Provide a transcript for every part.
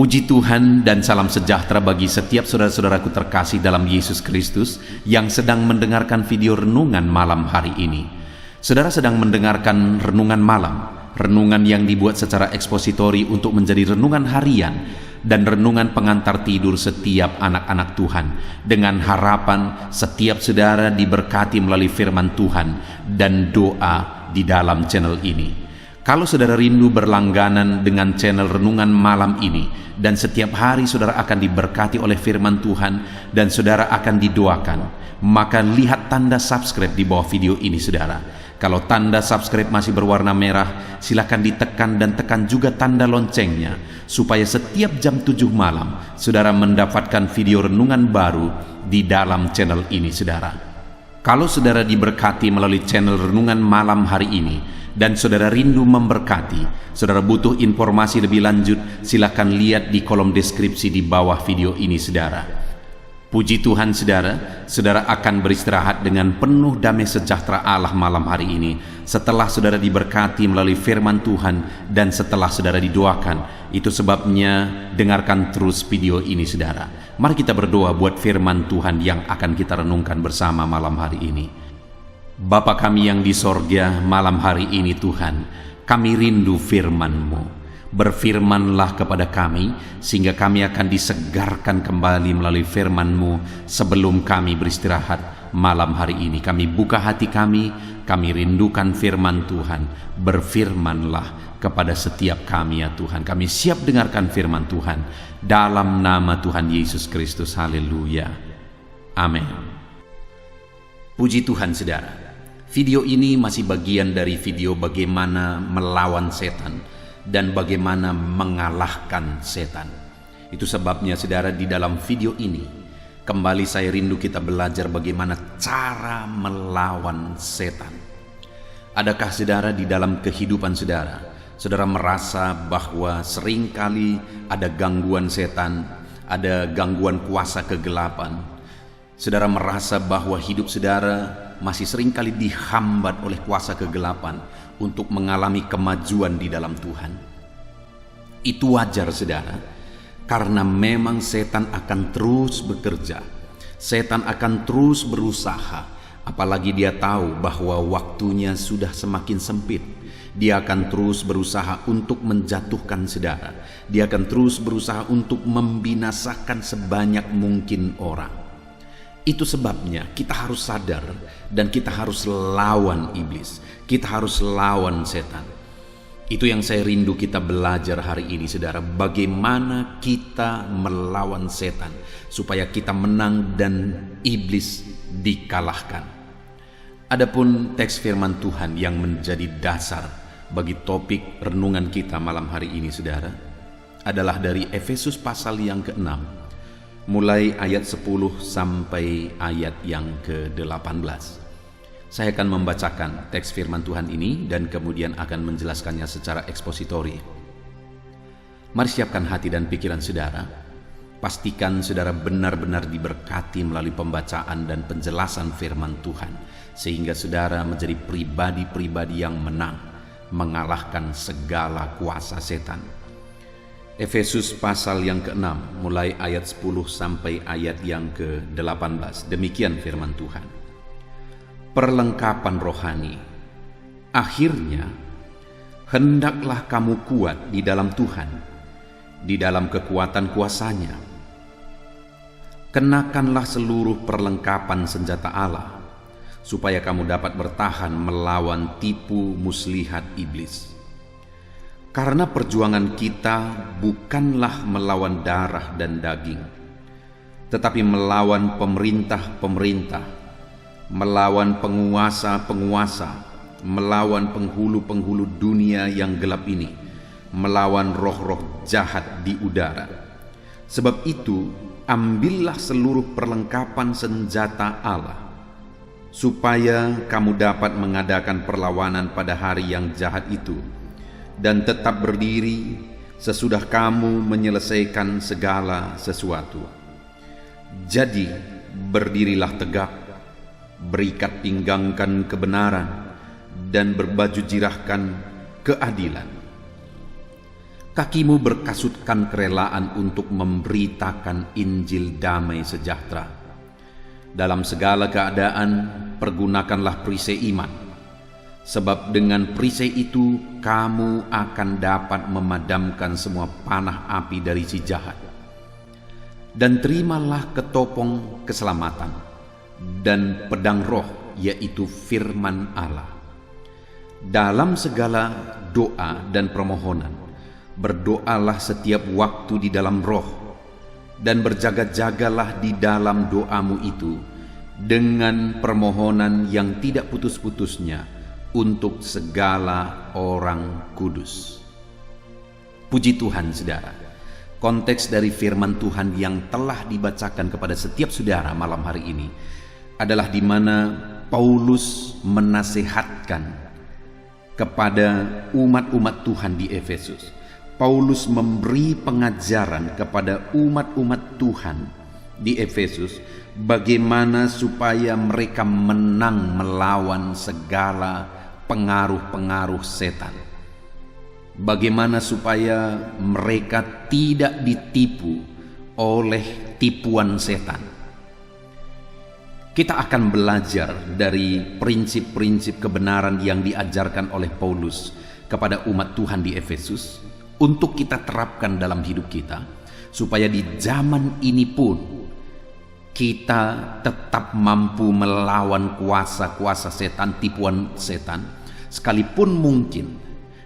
Puji Tuhan dan salam sejahtera bagi setiap saudara-saudaraku terkasih dalam Yesus Kristus yang sedang mendengarkan video renungan malam hari ini. Saudara sedang mendengarkan renungan malam, renungan yang dibuat secara ekspositori untuk menjadi renungan harian dan renungan pengantar tidur setiap anak-anak Tuhan, dengan harapan setiap saudara diberkati melalui firman Tuhan dan doa di dalam channel ini. Kalau saudara rindu berlangganan dengan channel renungan malam ini dan setiap hari saudara akan diberkati oleh firman Tuhan dan saudara akan didoakan, maka lihat tanda subscribe di bawah video ini saudara. Kalau tanda subscribe masih berwarna merah, silakan ditekan dan tekan juga tanda loncengnya supaya setiap jam 7 malam saudara mendapatkan video renungan baru di dalam channel ini saudara. Kalau saudara diberkati melalui channel renungan malam hari ini dan saudara rindu memberkati, saudara butuh informasi lebih lanjut, silakan lihat di kolom deskripsi di bawah video ini saudara. Puji Tuhan saudara, saudara akan beristirahat dengan penuh damai sejahtera Allah malam hari ini setelah saudara diberkati melalui firman Tuhan dan setelah saudara didoakan. Itu sebabnya dengarkan terus video ini saudara. Mari kita berdoa buat firman Tuhan yang akan kita renungkan bersama malam hari ini. Bapa kami yang di sorga, malam hari ini Tuhan, kami rindu firman-Mu. Berfirmanlah kepada kami, sehingga kami akan disegarkan kembali melalui firman-Mu sebelum kami beristirahat malam hari ini. Kami buka hati kami rindukan firman Tuhan. Berfirmanlah kepada setiap kami ya Tuhan. Kami siap dengarkan firman Tuhan. Dalam nama Tuhan Yesus Kristus, haleluya. Amin. Puji Tuhan saudara. Video ini masih bagian dari video bagaimana melawan setan dan bagaimana mengalahkan setan. Itu sebabnya saudara, di dalam video ini kembali saya rindu kita belajar bagaimana cara melawan setan. Adakah saudara di dalam kehidupan saudara, saudara merasa bahwa seringkali ada gangguan setan, ada gangguan kuasa kegelapan? Saudara merasa bahwa hidup saudara masih seringkali dihambat oleh kuasa kegelapan untuk mengalami kemajuan di dalam Tuhan. Itu wajar saudara, karena memang setan akan terus bekerja. Setan akan terus berusaha, apalagi dia tahu bahwa waktunya sudah semakin sempit. Dia akan terus berusaha untuk menjatuhkan saudara. Dia akan terus berusaha untuk membinasakan sebanyak mungkin orang. Itu sebabnya kita harus sadar dan kita harus lawan iblis. Kita harus lawan setan. Itu yang saya rindu kita belajar hari ini saudara. Bagaimana kita melawan setan supaya kita menang dan iblis dikalahkan. Adapun teks firman Tuhan yang menjadi dasar bagi topik renungan kita malam hari ini saudara adalah dari Efesus pasal yang ke-6. Mulai ayat 10 sampai ayat yang ke-18. Saya akan membacakan teks firman Tuhan ini dan kemudian akan menjelaskannya secara ekspositori. Mari siapkan hati dan pikiran saudara. Pastikan saudara benar-benar diberkati melalui pembacaan dan penjelasan firman Tuhan, sehingga saudara menjadi pribadi-pribadi yang menang, mengalahkan segala kuasa setan. Efesus pasal yang ke-6 mulai ayat 10 sampai ayat yang ke-18. Demikian firman Tuhan. Perlengkapan rohani. Akhirnya hendaklah kamu kuat di dalam Tuhan, di dalam kekuatan kuasa-Nya. Kenakanlah seluruh perlengkapan senjata Allah, supaya kamu dapat bertahan melawan tipu muslihat iblis. Karena perjuangan kita bukanlah melawan darah dan daging, tetapi melawan pemerintah-pemerintah, melawan penguasa-penguasa, melawan penghulu-penghulu dunia yang gelap ini, melawan roh-roh jahat di udara. Sebab itu, ambillah seluruh perlengkapan senjata Allah, supaya kamu dapat mengadakan perlawanan pada hari yang jahat itu, dan tetap berdiri sesudah kamu menyelesaikan segala sesuatu. Jadi berdirilah tegak, berikat pinggangkan kebenaran, dan berbaju jirahkan keadilan. Kakimu berkasutkan kerelaan untuk memberitakan Injil damai sejahtera. Dalam segala keadaan, pergunakanlah perisai iman, sebab dengan perisai itu kamu akan dapat memadamkan semua panah api dari si jahat. Dan terimalah ketopong keselamatan dan pedang roh, yaitu firman Allah. Dalam segala doa dan permohonan, berdoalah setiap waktu di dalam roh, dan berjaga-jagalah di dalam doamu itu dengan permohonan yang tidak putus-putusnya untuk segala orang kudus. Puji Tuhan, saudara. Konteks dari firman Tuhan yang telah dibacakan kepada setiap saudara malam hari ini adalah di mana Paulus menasehatkan kepada umat-umat Tuhan di Efesus. Paulus memberi pengajaran kepada umat-umat Tuhan di Efesus bagaimana supaya mereka menang melawan segala pengaruh-pengaruh setan. Bagaimana supaya mereka tidak ditipu oleh tipuan setan. Kita akan belajar dari prinsip-prinsip kebenaran yang diajarkan oleh Paulus kepada umat Tuhan di Efesus untuk kita terapkan dalam hidup kita, supaya di zaman ini pun kita tetap mampu melawan kuasa-kuasa setan, tipuan setan, sekalipun mungkin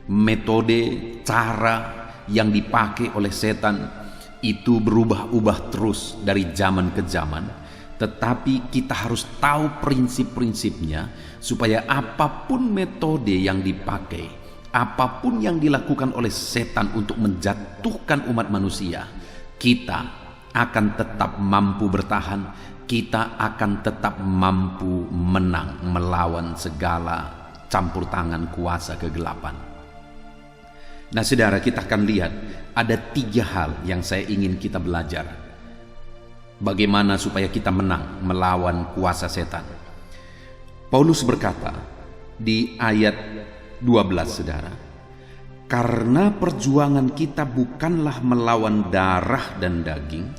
metode, cara yang dipakai oleh setan itu berubah-ubah terus dari zaman ke zaman. Tetapi kita harus tahu prinsip-prinsipnya, supaya apapun metode yang dipakai, apapun yang dilakukan oleh setan untuk menjatuhkan umat manusia, kita akan tetap mampu bertahan, kita akan tetap mampu menang melawan segala campur tangan kuasa kegelapan. Nah, saudara, kita akan lihat ada 3 hal yang saya ingin kita belajar. Bagaimana supaya kita menang melawan kuasa setan. Paulus berkata di ayat 12, saudara, karena perjuangan kita bukanlah melawan darah dan daging,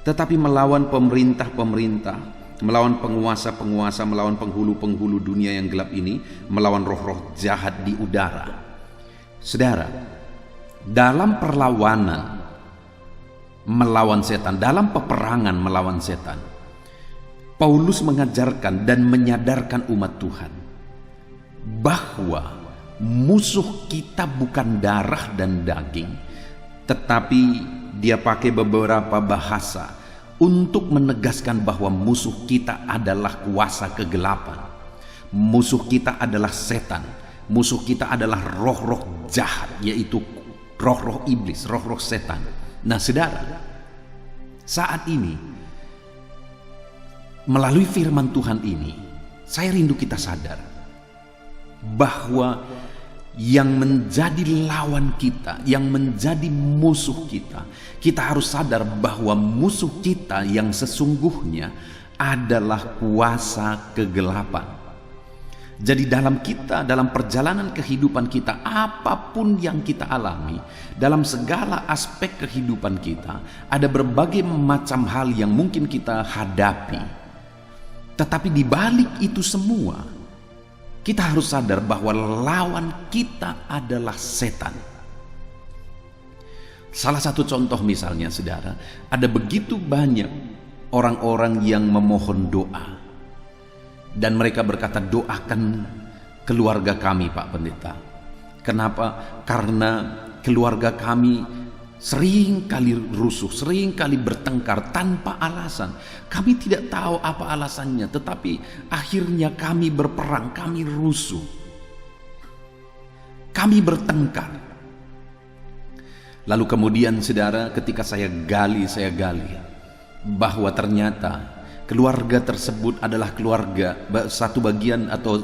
tetapi melawan pemerintah-pemerintah, melawan penguasa-penguasa, melawan penghulu-penghulu dunia yang gelap ini, melawan roh-roh jahat di udara. Saudara, dalam perlawanan melawan setan, dalam peperangan melawan setan, Paulus mengajarkan dan menyadarkan umat Tuhan bahwa musuh kita bukan darah dan daging, tetapi dia pakai beberapa bahasa untuk menegaskan bahwa musuh kita adalah kuasa kegelapan. Musuh kita adalah setan. Musuh kita adalah roh-roh jahat, yaitu roh-roh iblis, roh-roh setan. Nah, saudara, saat ini melalui firman Tuhan ini, saya rindu kita sadar bahwa yang menjadi lawan kita, yang menjadi musuh kita, kita harus sadar bahwa musuh kita yang sesungguhnya adalah kuasa kegelapan. Jadi dalam perjalanan kehidupan kita, apapun yang kita alami, dalam segala aspek kehidupan kita, ada berbagai macam hal yang mungkin kita hadapi. Tetapi di balik itu semua, kita harus sadar bahwa lawan kita adalah setan. Salah satu contoh misalnya, saudara, ada begitu banyak orang-orang yang memohon doa. Dan mereka berkata, doakan keluarga kami, Pak Pendeta. Kenapa? Karena keluarga kami sering kali rusuh, sering kali bertengkar tanpa alasan. Kami tidak tahu apa alasannya, tetapi akhirnya kami berperang, kami rusuh, kami bertengkar. Lalu kemudian, saudara, ketika saya gali bahwa ternyata keluarga tersebut adalah keluarga, satu bagian atau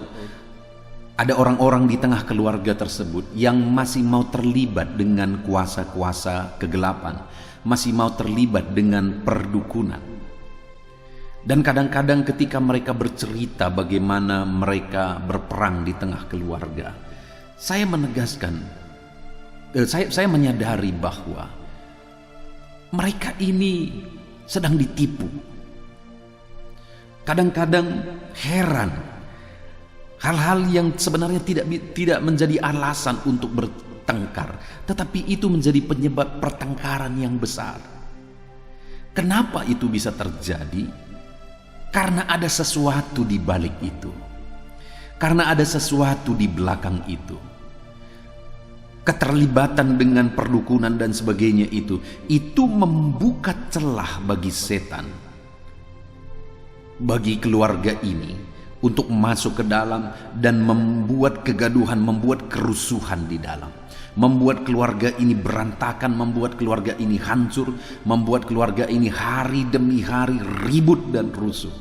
ada orang-orang di tengah keluarga tersebut yang masih mau terlibat dengan kuasa-kuasa kegelapan, masih mau terlibat dengan perdukunan. Dan kadang-kadang ketika mereka bercerita bagaimana mereka berperang di tengah keluarga, saya menegaskan saya menyadari bahwa mereka ini sedang ditipu. Kadang-kadang heran, hal-hal yang sebenarnya tidak menjadi alasan untuk bertengkar, tetapi itu menjadi penyebab pertengkaran yang besar. Kenapa itu bisa terjadi? Karena ada sesuatu di balik itu. Karena ada sesuatu di belakang itu. Keterlibatan dengan perdukunan dan sebagainya itu membuka celah bagi setan, bagi keluarga ini untuk masuk ke dalam dan membuat kegaduhan, membuat kerusuhan di dalam, membuat keluarga ini berantakan, membuat keluarga ini hancur, membuat keluarga ini hari demi hari ribut dan rusuh.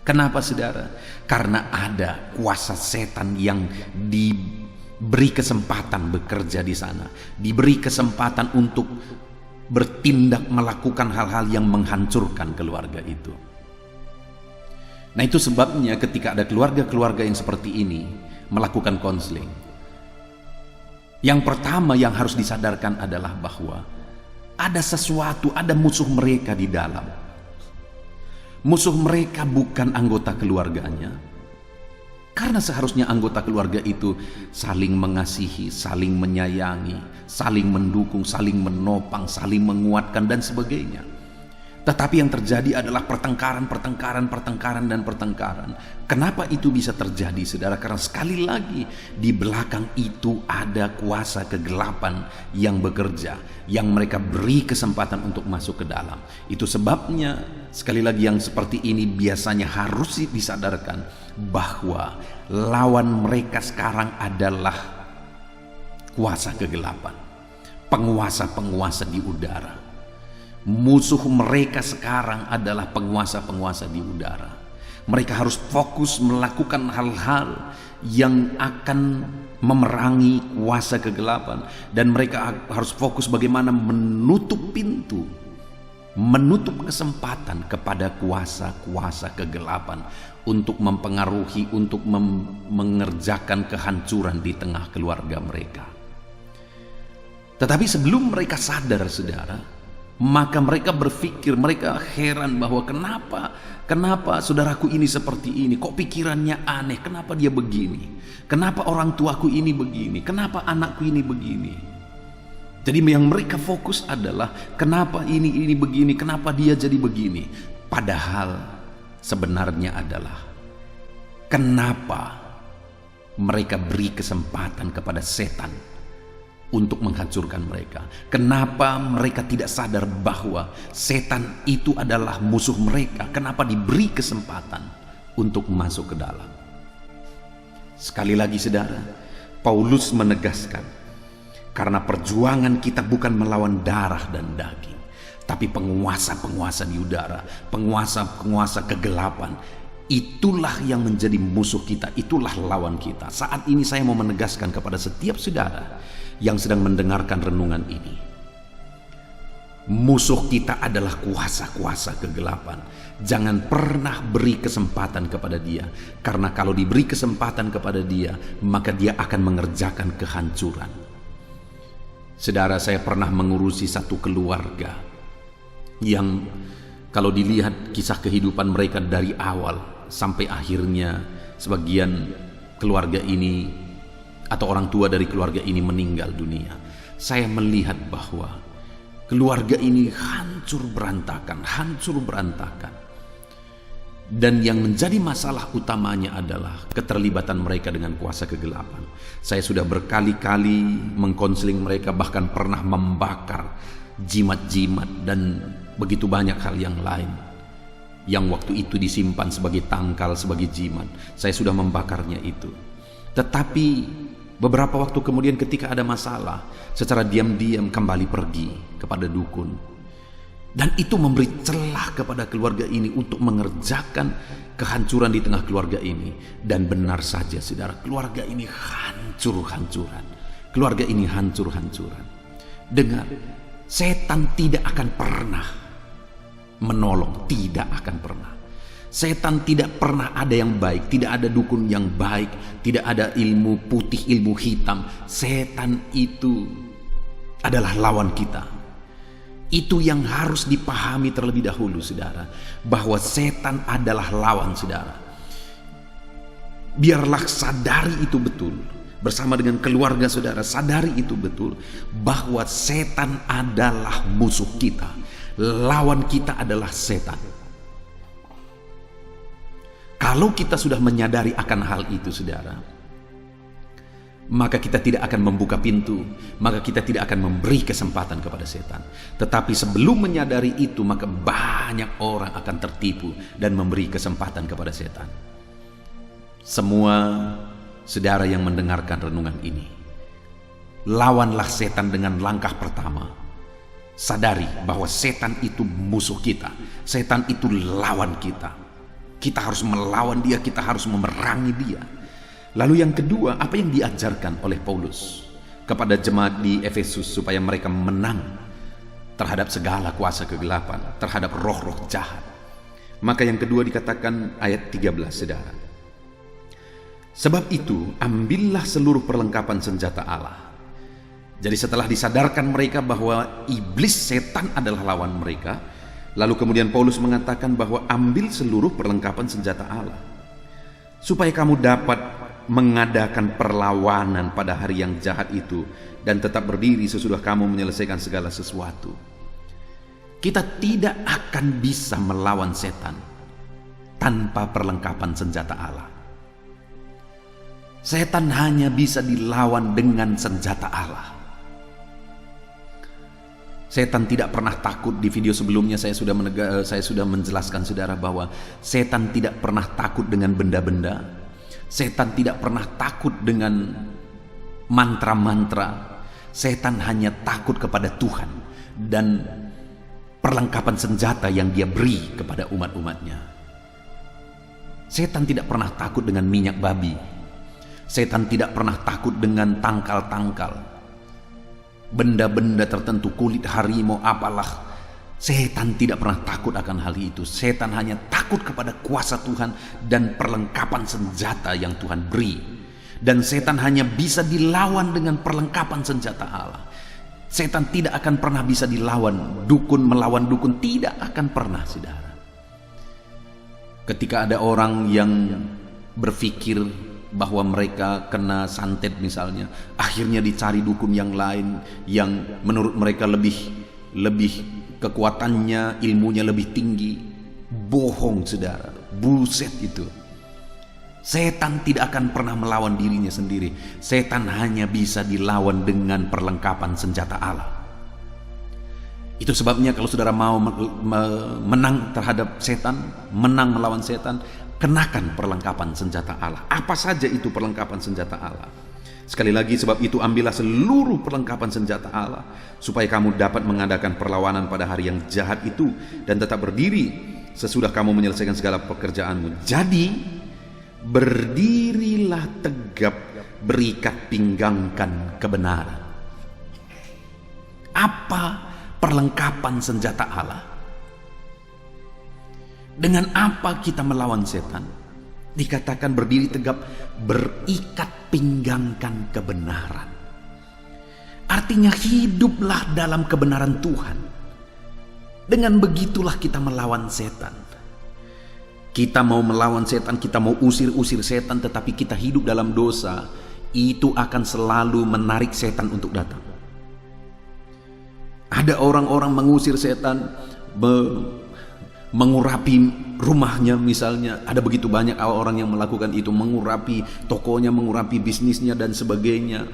Kenapa, saudara? Karena ada kuasa setan yang diberi kesempatan bekerja di sana, diberi kesempatan untuk bertindak, melakukan hal-hal yang menghancurkan keluarga itu. Nah, itu sebabnya ketika ada keluarga-keluarga yang seperti ini melakukan konseling, yang pertama yang harus disadarkan adalah bahwa ada sesuatu, ada musuh mereka di dalam. Musuh mereka bukan anggota keluarganya, karena seharusnya anggota keluarga itu saling mengasihi, saling menyayangi, saling mendukung, saling menopang, saling menguatkan dan sebagainya. Tetapi yang terjadi adalah pertengkaran. Kenapa itu bisa terjadi, saudara? Karena sekali lagi di belakang itu ada kuasa kegelapan yang bekerja, yang mereka beri kesempatan untuk masuk ke dalam. Itu sebabnya sekali lagi yang seperti ini biasanya harus disadarkan bahwa lawan mereka sekarang adalah kuasa kegelapan, penguasa-penguasa di udara. Musuh mereka sekarang adalah penguasa-penguasa di udara. Mereka harus fokus melakukan hal-hal yang akan memerangi kuasa kegelapan, dan mereka harus fokus bagaimana menutup pintu, menutup kesempatan kepada kuasa-kuasa kegelapan untuk mempengaruhi, untuk mengerjakan kehancuran di tengah keluarga mereka. Tetapi sebelum mereka sadar, saudara, maka mereka berpikir, mereka heran bahwa kenapa saudaraku ini seperti ini, kok pikirannya aneh, kenapa dia begini, kenapa orang tuaku ini begini, kenapa anakku ini begini. Jadi yang mereka fokus adalah kenapa ini begini, kenapa dia jadi begini. Padahal sebenarnya adalah kenapa mereka beri kesempatan kepada setan untuk menghancurkan mereka. Kenapa mereka tidak sadar bahwa setan itu adalah musuh mereka? Kenapa diberi kesempatan untuk masuk ke dalam? Sekali lagi, saudara, Paulus menegaskan, karena perjuangan kita bukan melawan darah dan daging, tapi penguasa-penguasa di udara, penguasa-penguasa kegelapan. Itulah yang menjadi musuh kita, itulah lawan kita. Saat ini saya mau menegaskan kepada setiap saudara yang sedang mendengarkan renungan ini, musuh kita adalah kuasa-kuasa kegelapan. Jangan pernah beri kesempatan kepada dia, karena kalau diberi kesempatan kepada dia, maka dia akan mengerjakan kehancuran. Saudara, saya pernah mengurusi satu keluarga yang kalau dilihat kisah kehidupan mereka dari awal sampai akhirnya sebagian keluarga ini atau orang tua dari keluarga ini meninggal dunia, saya melihat bahwa keluarga ini hancur berantakan. Dan yang menjadi masalah utamanya adalah keterlibatan mereka dengan kuasa kegelapan. Saya sudah berkali-kali mengkonseling mereka, bahkan pernah membakar jimat-jimat dan begitu banyak hal yang lain yang waktu itu disimpan sebagai tangkal, sebagai jimat. Saya sudah membakarnya itu. Tetapi beberapa waktu kemudian ketika ada masalah, secara diam-diam kembali pergi kepada dukun. Dan itu memberi celah kepada keluarga ini untuk mengerjakan kehancuran di tengah keluarga ini. Dan benar saja, saudara, keluarga ini hancur-hancuran. Keluarga ini hancur-hancuran. Dengar, setan tidak akan pernah menolong, tidak akan pernah. Setan tidak pernah ada yang baik, tidak ada dukun yang baik, tidak ada ilmu putih, ilmu hitam. Setan itu adalah lawan kita. Itu yang harus dipahami terlebih dahulu, saudara, bahwa setan adalah lawan, saudara. Biarlah sadari itu betul. Bersama dengan keluarga saudara, sadari itu betul, bahwa setan adalah musuh kita. Lawan kita adalah setan. Kalau kita sudah menyadari akan hal itu, saudara, maka kita tidak akan membuka pintu, maka kita tidak akan memberi kesempatan kepada setan. Tetapi sebelum menyadari itu, maka banyak orang akan tertipu dan memberi kesempatan kepada setan. Semua saudara yang mendengarkan renungan ini, lawanlah setan dengan langkah pertama. Sadari bahwa setan itu musuh kita, setan itu lawan kita. Kita harus melawan dia, kita harus memerangi dia. Lalu yang kedua, apa yang diajarkan oleh Paulus kepada jemaat di Efesus supaya mereka menang terhadap segala kuasa kegelapan, terhadap roh-roh jahat. Maka yang kedua dikatakan ayat 13, saudara. Sebab itu, ambillah seluruh perlengkapan senjata Allah. Jadi setelah disadarkan mereka bahwa iblis, setan adalah lawan mereka, lalu kemudian Paulus mengatakan bahwa ambil seluruh perlengkapan senjata Allah, supaya kamu dapat mengadakan perlawanan pada hari yang jahat itu, dan tetap berdiri sesudah kamu menyelesaikan segala sesuatu. Kita tidak akan bisa melawan setan tanpa perlengkapan senjata Allah. Setan hanya bisa dilawan dengan senjata Allah. Setan tidak pernah takut. Di video sebelumnya saya sudah menjelaskan saudara bahwa setan tidak pernah takut dengan benda-benda. Setan tidak pernah takut dengan mantra-mantra. Setan hanya takut kepada Tuhan dan perlengkapan senjata yang dia beri kepada umat-umatnya. Setan tidak pernah takut dengan minyak babi. Setan tidak pernah takut dengan tangkal-tangkal, benda-benda tertentu, kulit harimau, apalah. Setan tidak pernah takut akan hal itu. Setan hanya takut kepada kuasa Tuhan dan perlengkapan senjata yang Tuhan beri. Dan setan hanya bisa dilawan dengan perlengkapan senjata Allah. Setan tidak akan pernah bisa dilawan. Dukun melawan dukun tidak akan pernah, saudara. Ketika ada orang yang berpikir bahwa mereka kena santet misalnya, akhirnya dicari dukun yang lain yang menurut mereka lebih kekuatannya, ilmunya lebih tinggi. Bohong, saudara. Bullshit itu. Setan tidak akan pernah melawan dirinya sendiri. Setan hanya bisa dilawan dengan perlengkapan senjata Allah. Itu sebabnya kalau saudara mau menang terhadap setan, menang melawan setan, kenakan perlengkapan senjata Allah. Apa saja itu perlengkapan senjata Allah? Sekali lagi, sebab itu ambillah seluruh perlengkapan senjata Allah, supaya kamu dapat mengadakan perlawanan pada hari yang jahat itu, dan tetap berdiri sesudah kamu menyelesaikan segala pekerjaanmu. Jadi berdirilah tegap, berikat pinggangkan kebenaran. Apa perlengkapan senjata Allah? Dengan apa kita melawan setan? Dikatakan berdiri tegap, berikat pinggangkan kebenaran. Artinya hiduplah dalam kebenaran Tuhan. Dengan begitulah kita melawan setan. Kita mau melawan setan, kita mau usir-usir setan, tetapi kita hidup dalam dosa, itu akan selalu menarik setan untuk datang. Ada orang-orang mengusir setan, mengurapi rumahnya misalnya. Ada begitu banyak orang yang melakukan itu, mengurapi tokonya, mengurapi bisnisnya dan sebagainya,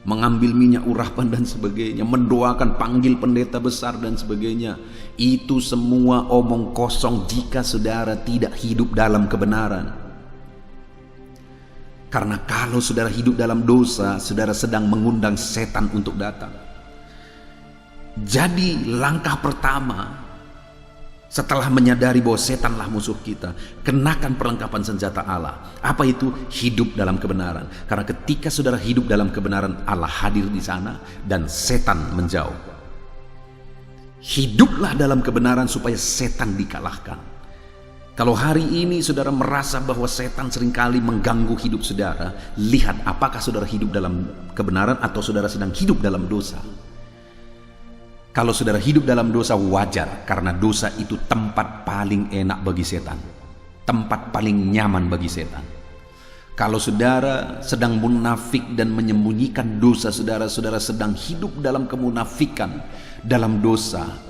mengambil minyak urapan dan sebagainya, mendoakan, panggil pendeta besar dan sebagainya. Itu semua omong kosong jika saudara tidak hidup dalam kebenaran. Karena kalau saudara hidup dalam dosa, saudara sedang mengundang setan untuk datang. Jadi langkah pertama setelah menyadari bahwa setanlah musuh kita, kenakan perlengkapan senjata Allah. Apa itu? Hidup dalam kebenaran. Karena ketika saudara hidup dalam kebenaran, Allah hadir di sana dan setan menjauh. Hiduplah dalam kebenaran supaya setan dikalahkan. Kalau hari ini saudara merasa bahwa setan seringkali mengganggu hidup saudara, lihat apakah saudara hidup dalam kebenaran atau saudara sedang hidup dalam dosa. Kalau saudara hidup dalam dosa, wajar, karena dosa itu tempat paling enak bagi setan, tempat paling nyaman bagi setan. Kalau saudara sedang munafik dan menyembunyikan dosa saudara, saudara sedang hidup dalam kemunafikan, dalam dosa,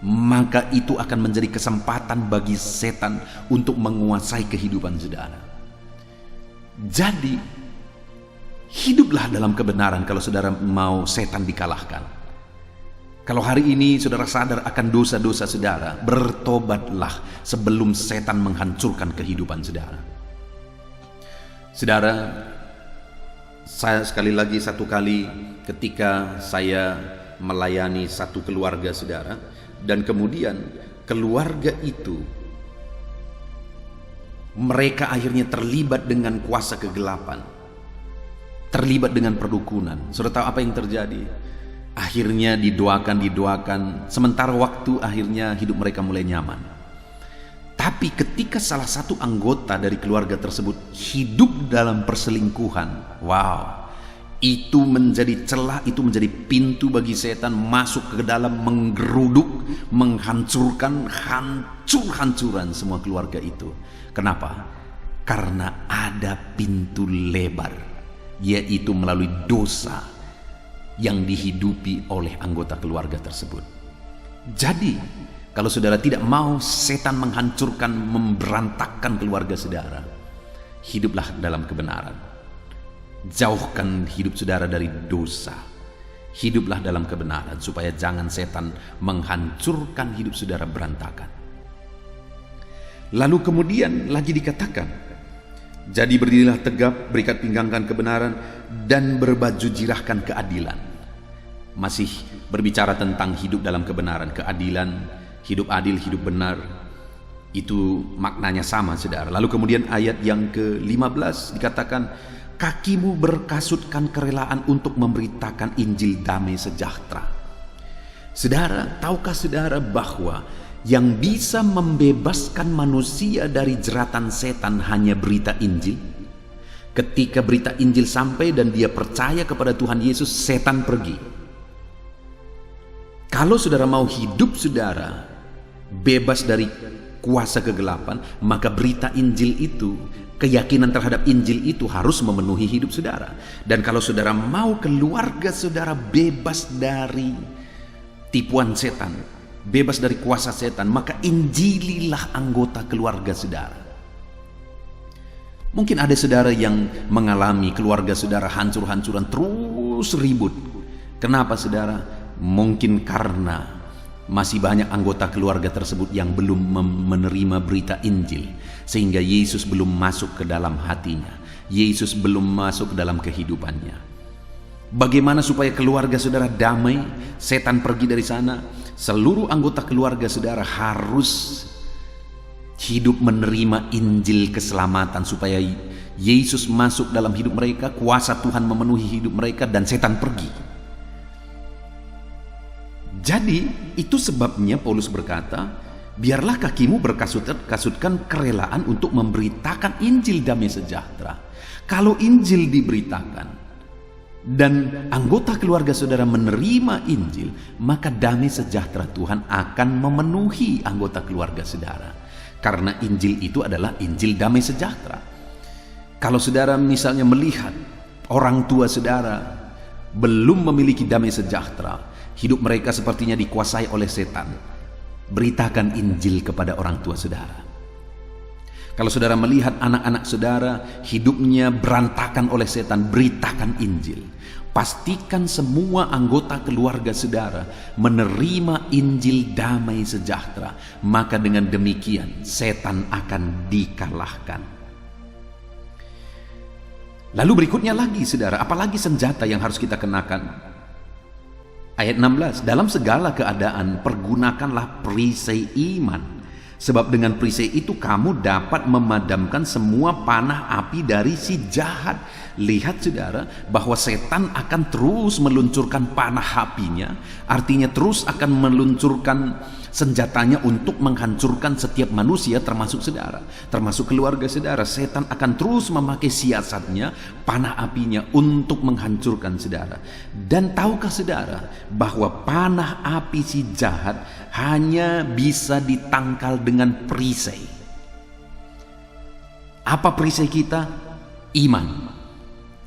maka itu akan menjadi kesempatan bagi setan untuk menguasai kehidupan saudara. Jadi, hiduplah dalam kebenaran kalau saudara mau setan dikalahkan. Kalau hari ini saudara sadar akan dosa-dosa saudara, bertobatlah sebelum setan menghancurkan kehidupan saudara. Saudara, saya sekali lagi, satu kali ketika saya melayani satu keluarga saudara, dan kemudian keluarga itu mereka akhirnya terlibat dengan kuasa kegelapan, terlibat dengan perdukunan. Saudara tahu apa yang terjadi? Akhirnya didoakan, sementara waktu akhirnya hidup mereka mulai nyaman. Tapi ketika salah satu anggota dari keluarga tersebut hidup dalam perselingkuhan, wow, itu menjadi celah, itu menjadi pintu bagi setan masuk ke dalam, menggeruduk, menghancurkan, hancur-hancuran semua keluarga itu. Kenapa? Karena ada pintu lebar, yaitu melalui dosa yang dihidupi oleh anggota keluarga tersebut. Jadi, kalau saudara tidak mau setan menghancurkan, memberantakkan keluarga saudara, hiduplah dalam kebenaran. Jauhkan hidup saudara dari dosa. Hiduplah dalam kebenaran supaya jangan setan menghancurkan hidup saudara berantakan. Lalu kemudian lagi dikatakan, jadi berdirilah tegap, berikat pinggangkan kebenaran, dan berbaju jirahkan keadilan. Masih berbicara tentang hidup dalam kebenaran, keadilan, hidup adil, hidup benar. Itu maknanya sama saudara. Lalu kemudian ayat yang ke-15 dikatakan, kakimu berkasutkan kerelaan untuk memberitakan Injil damai sejahtera. Saudara, tahukah saudara bahwa yang bisa membebaskan manusia dari jeratan setan hanya berita Injil? Ketika berita Injil sampai dan dia percaya kepada Tuhan Yesus, setan pergi. Kalau saudara mau hidup saudara bebas dari kuasa kegelapan, maka berita Injil itu, keyakinan terhadap Injil itu harus memenuhi hidup saudara. Dan kalau saudara mau keluarga saudara bebas dari tipuan setan, bebas dari kuasa setan, maka injililah anggota keluarga saudara. Mungkin ada saudara yang mengalami keluarga saudara hancur-hancuran, terus ribut. Kenapa saudara? Mungkin karena masih banyak anggota keluarga tersebut yang belum menerima berita Injil, sehingga Yesus belum masuk ke dalam hatinya, Yesus belum masuk ke dalam kehidupannya. Bagaimana supaya keluarga saudara damai, setan pergi dari sana? Seluruh anggota keluarga saudara harus hidup menerima Injil keselamatan, supaya Yesus masuk dalam hidup mereka, kuasa Tuhan memenuhi hidup mereka, dan setan pergi. Jadi itu sebabnya Paulus berkata, biarlah kakimu berkasutkan kerelaan untuk memberitakan Injil damai sejahtera. Kalau Injil diberitakan dan anggota keluarga saudara menerima Injil, maka damai sejahtera Tuhan akan memenuhi anggota keluarga saudara. Karena Injil itu adalah Injil damai sejahtera. Kalau saudara misalnya melihat orang tua saudara belum memiliki damai sejahtera, hidup mereka sepertinya dikuasai oleh setan, beritakan Injil kepada orang tua saudara. Kalau saudara melihat anak-anak saudara hidupnya berantakan oleh setan, beritakan Injil. Pastikan semua anggota keluarga saudara menerima Injil damai sejahtera, maka dengan demikian setan akan dikalahkan. Lalu berikutnya lagi saudara, apalagi senjata yang harus kita kenakan? Ayat 16, dalam segala keadaan pergunakanlah perisai iman, sebab dengan perisai itu kamu dapat memadamkan semua panah api dari si jahat. Lihat saudara, bahwa setan akan terus meluncurkan panah apinya, artinya terus akan meluncurkan senjatanya untuk menghancurkan setiap manusia, termasuk saudara, termasuk keluarga saudara. Setan akan terus memakai siasatnya, panah apinya untuk menghancurkan saudara. Dan tahukah saudara bahwa panah api si jahat hanya bisa ditangkal dengan perisai? Apa perisai kita? Iman.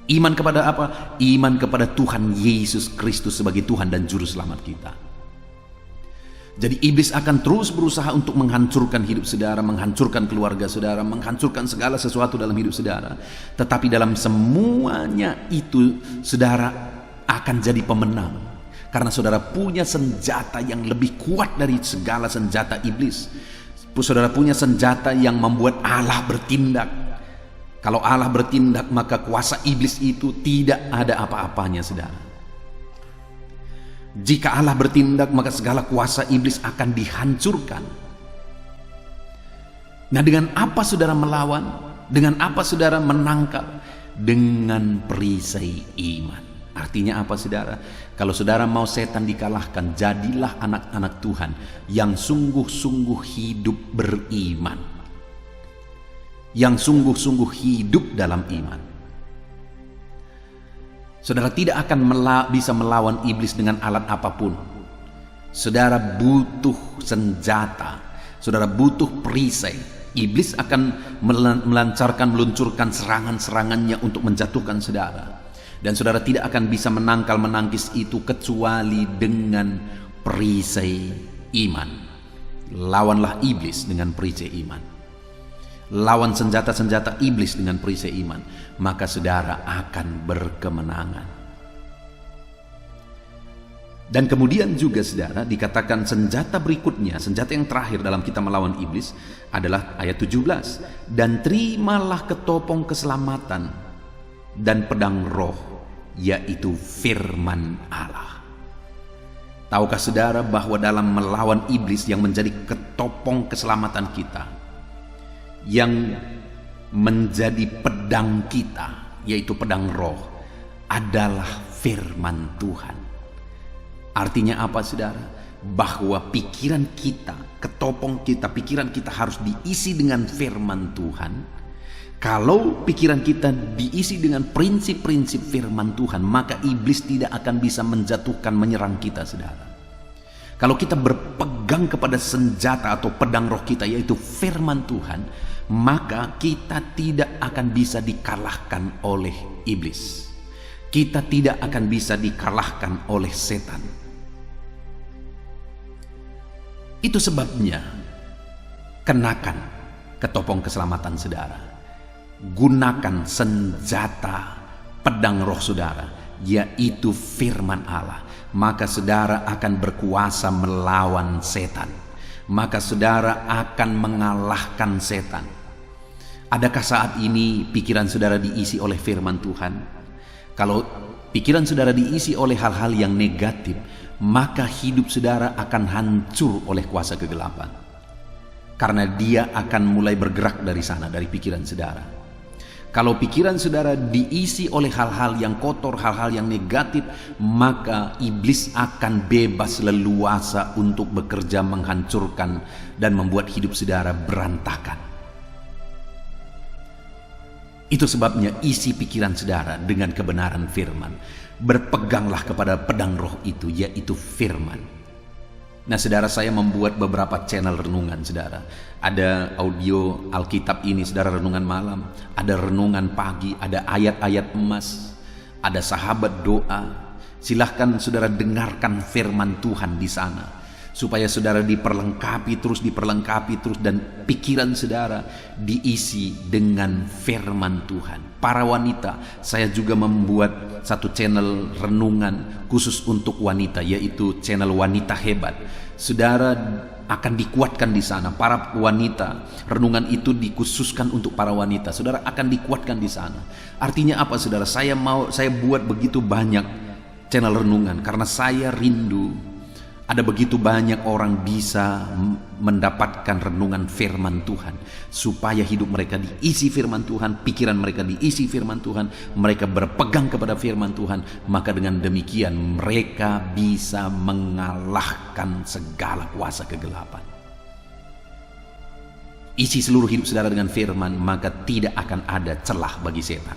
Iman kepada apa? Iman kepada Tuhan Yesus Kristus sebagai Tuhan dan Juru Selamat kita. Jadi iblis akan terus berusaha untuk menghancurkan hidup saudara, menghancurkan keluarga saudara, menghancurkan segala sesuatu dalam hidup saudara. Tetapi dalam semuanya itu saudara akan jadi pemenang. Karena saudara punya senjata yang lebih kuat dari segala senjata iblis. Saudara punya senjata yang membuat Allah bertindak. Kalau Allah bertindak, maka kuasa iblis itu tidak ada apa-apanya, saudara. Jika Allah bertindak, maka segala kuasa iblis akan dihancurkan. Nah, dengan apa saudara melawan? Dengan apa saudara menangkap? Dengan perisai iman. Artinya apa, saudara? Kalau saudara mau setan dikalahkan, jadilah anak-anak Tuhan yang sungguh-sungguh hidup beriman, yang sungguh-sungguh hidup dalam iman. Saudara tidak akan bisa melawan iblis dengan alat apapun. Saudara butuh senjata, saudara butuh perisai. Iblis akan meluncurkan serangan-serangannya untuk menjatuhkan saudara. Dan saudara tidak akan bisa menangkis itu kecuali dengan perisai iman. Lawanlah iblis dengan perisai iman. Lawan senjata-senjata iblis dengan perisai iman, maka saudara akan berkemenangan. Dan kemudian juga saudara dikatakan senjata berikutnya, senjata yang terakhir dalam kita melawan iblis adalah ayat 17. Dan terimalah ketopong keselamatan dan pedang roh, yaitu firman Allah. Tahukah saudara bahwa dalam melawan iblis yang menjadi ketopong keselamatan kita, yang menjadi pedang kita, yaitu pedang roh, adalah firman Tuhan. Artinya apa, saudara? Bahwa pikiran kita, ketopong kita, pikiran kita harus diisi dengan firman Tuhan. Kalau pikiran kita diisi dengan prinsip-prinsip firman Tuhan, maka iblis tidak akan bisa menjatuhkan, menyerang kita, saudara. Kalau kita berpegang kepada senjata atau pedang roh kita, yaitu firman Tuhan, maka kita tidak akan bisa dikalahkan oleh iblis. Kita tidak akan bisa dikalahkan oleh setan. Itu sebabnya kenakan ketopong keselamatan saudara. Gunakan senjata pedang roh saudara, yaitu firman Allah. Maka saudara akan berkuasa melawan setan. Maka saudara akan mengalahkan setan. Adakah saat ini pikiran saudara diisi oleh firman Tuhan? Kalau pikiran saudara diisi oleh hal-hal yang negatif, maka hidup saudara akan hancur oleh kuasa kegelapan. Karena dia akan mulai bergerak dari sana, dari pikiran saudara. Kalau pikiran saudara diisi oleh hal-hal yang kotor, hal-hal yang negatif, maka iblis akan bebas leluasa untuk bekerja menghancurkan dan membuat hidup saudara berantakan. Itu sebabnya isi pikiran saudara dengan kebenaran firman. Berpeganglah kepada pedang roh itu, yaitu firman. Nah, saudara, saya membuat beberapa channel renungan, saudara. Ada audio Alkitab ini, saudara, renungan malam. Ada renungan pagi, ada ayat-ayat emas. Ada sahabat doa. Silahkan saudara dengarkan firman Tuhan di sana. Supaya saudara diperlengkapi terus, dan pikiran saudara diisi dengan firman Tuhan. Para wanita, saya juga membuat satu channel renungan khusus untuk wanita, yaitu channel Wanita Hebat. Saudara akan dikuatkan di sana. Para wanita, renungan itu dikhususkan untuk para wanita. Saudara akan dikuatkan di sana. Artinya apa, saudara? Saya buat begitu banyak channel renungan karena saya rindu Ada begitu banyak orang bisa mendapatkan renungan firman Tuhan, supaya hidup mereka diisi firman Tuhan, pikiran mereka diisi firman Tuhan, mereka berpegang kepada firman Tuhan. Maka dengan demikian mereka bisa mengalahkan segala kuasa kegelapan. Isi seluruh hidup saudara dengan firman, maka tidak akan ada celah bagi setan.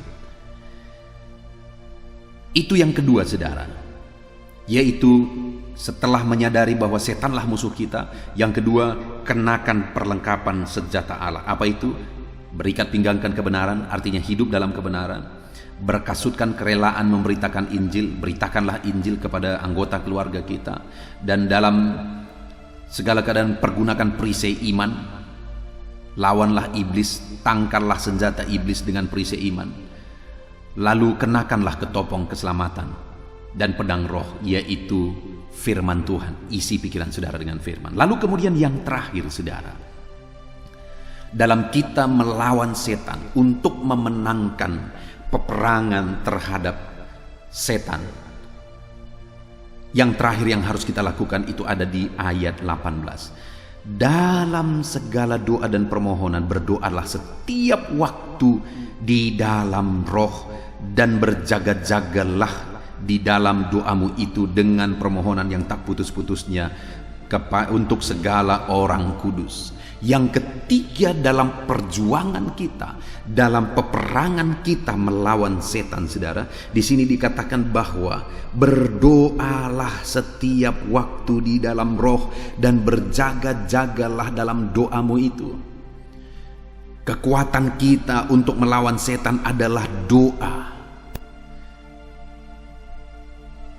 Itu yang kedua saudara, yaitu setelah menyadari bahwa setanlah musuh kita, yang kedua, kenakan perlengkapan senjata Allah. Apa itu? Berikat pinggangkan kebenaran, artinya hidup dalam kebenaran. Berkasutkan kerelaan memberitakan Injil, beritakanlah Injil kepada anggota keluarga kita. Dan dalam segala keadaan pergunakan perisai iman, lawanlah iblis, tangkallah senjata iblis dengan perisai iman. Lalu kenakanlah ketopong keselamatan dan pedang roh, yaitu firman Tuhan. Isi pikiran saudara dengan firman. Lalu kemudian yang terakhir saudara, dalam kita melawan setan untuk memenangkan peperangan terhadap setan, yang terakhir yang harus kita lakukan itu ada di ayat 18. Dalam segala doa dan permohonan berdoalah setiap waktu di dalam roh, dan berjaga-jagalah di dalam doamu itu dengan permohonan yang tak putus-putusnya untuk segala orang kudus. Yang ketiga, dalam perjuangan kita, dalam peperangan kita melawan setan saudara, di sini dikatakan bahwa berdoalah setiap waktu di dalam roh, dan berjaga-jagalah dalam doamu itu. Kekuatan kita untuk melawan setan adalah doa.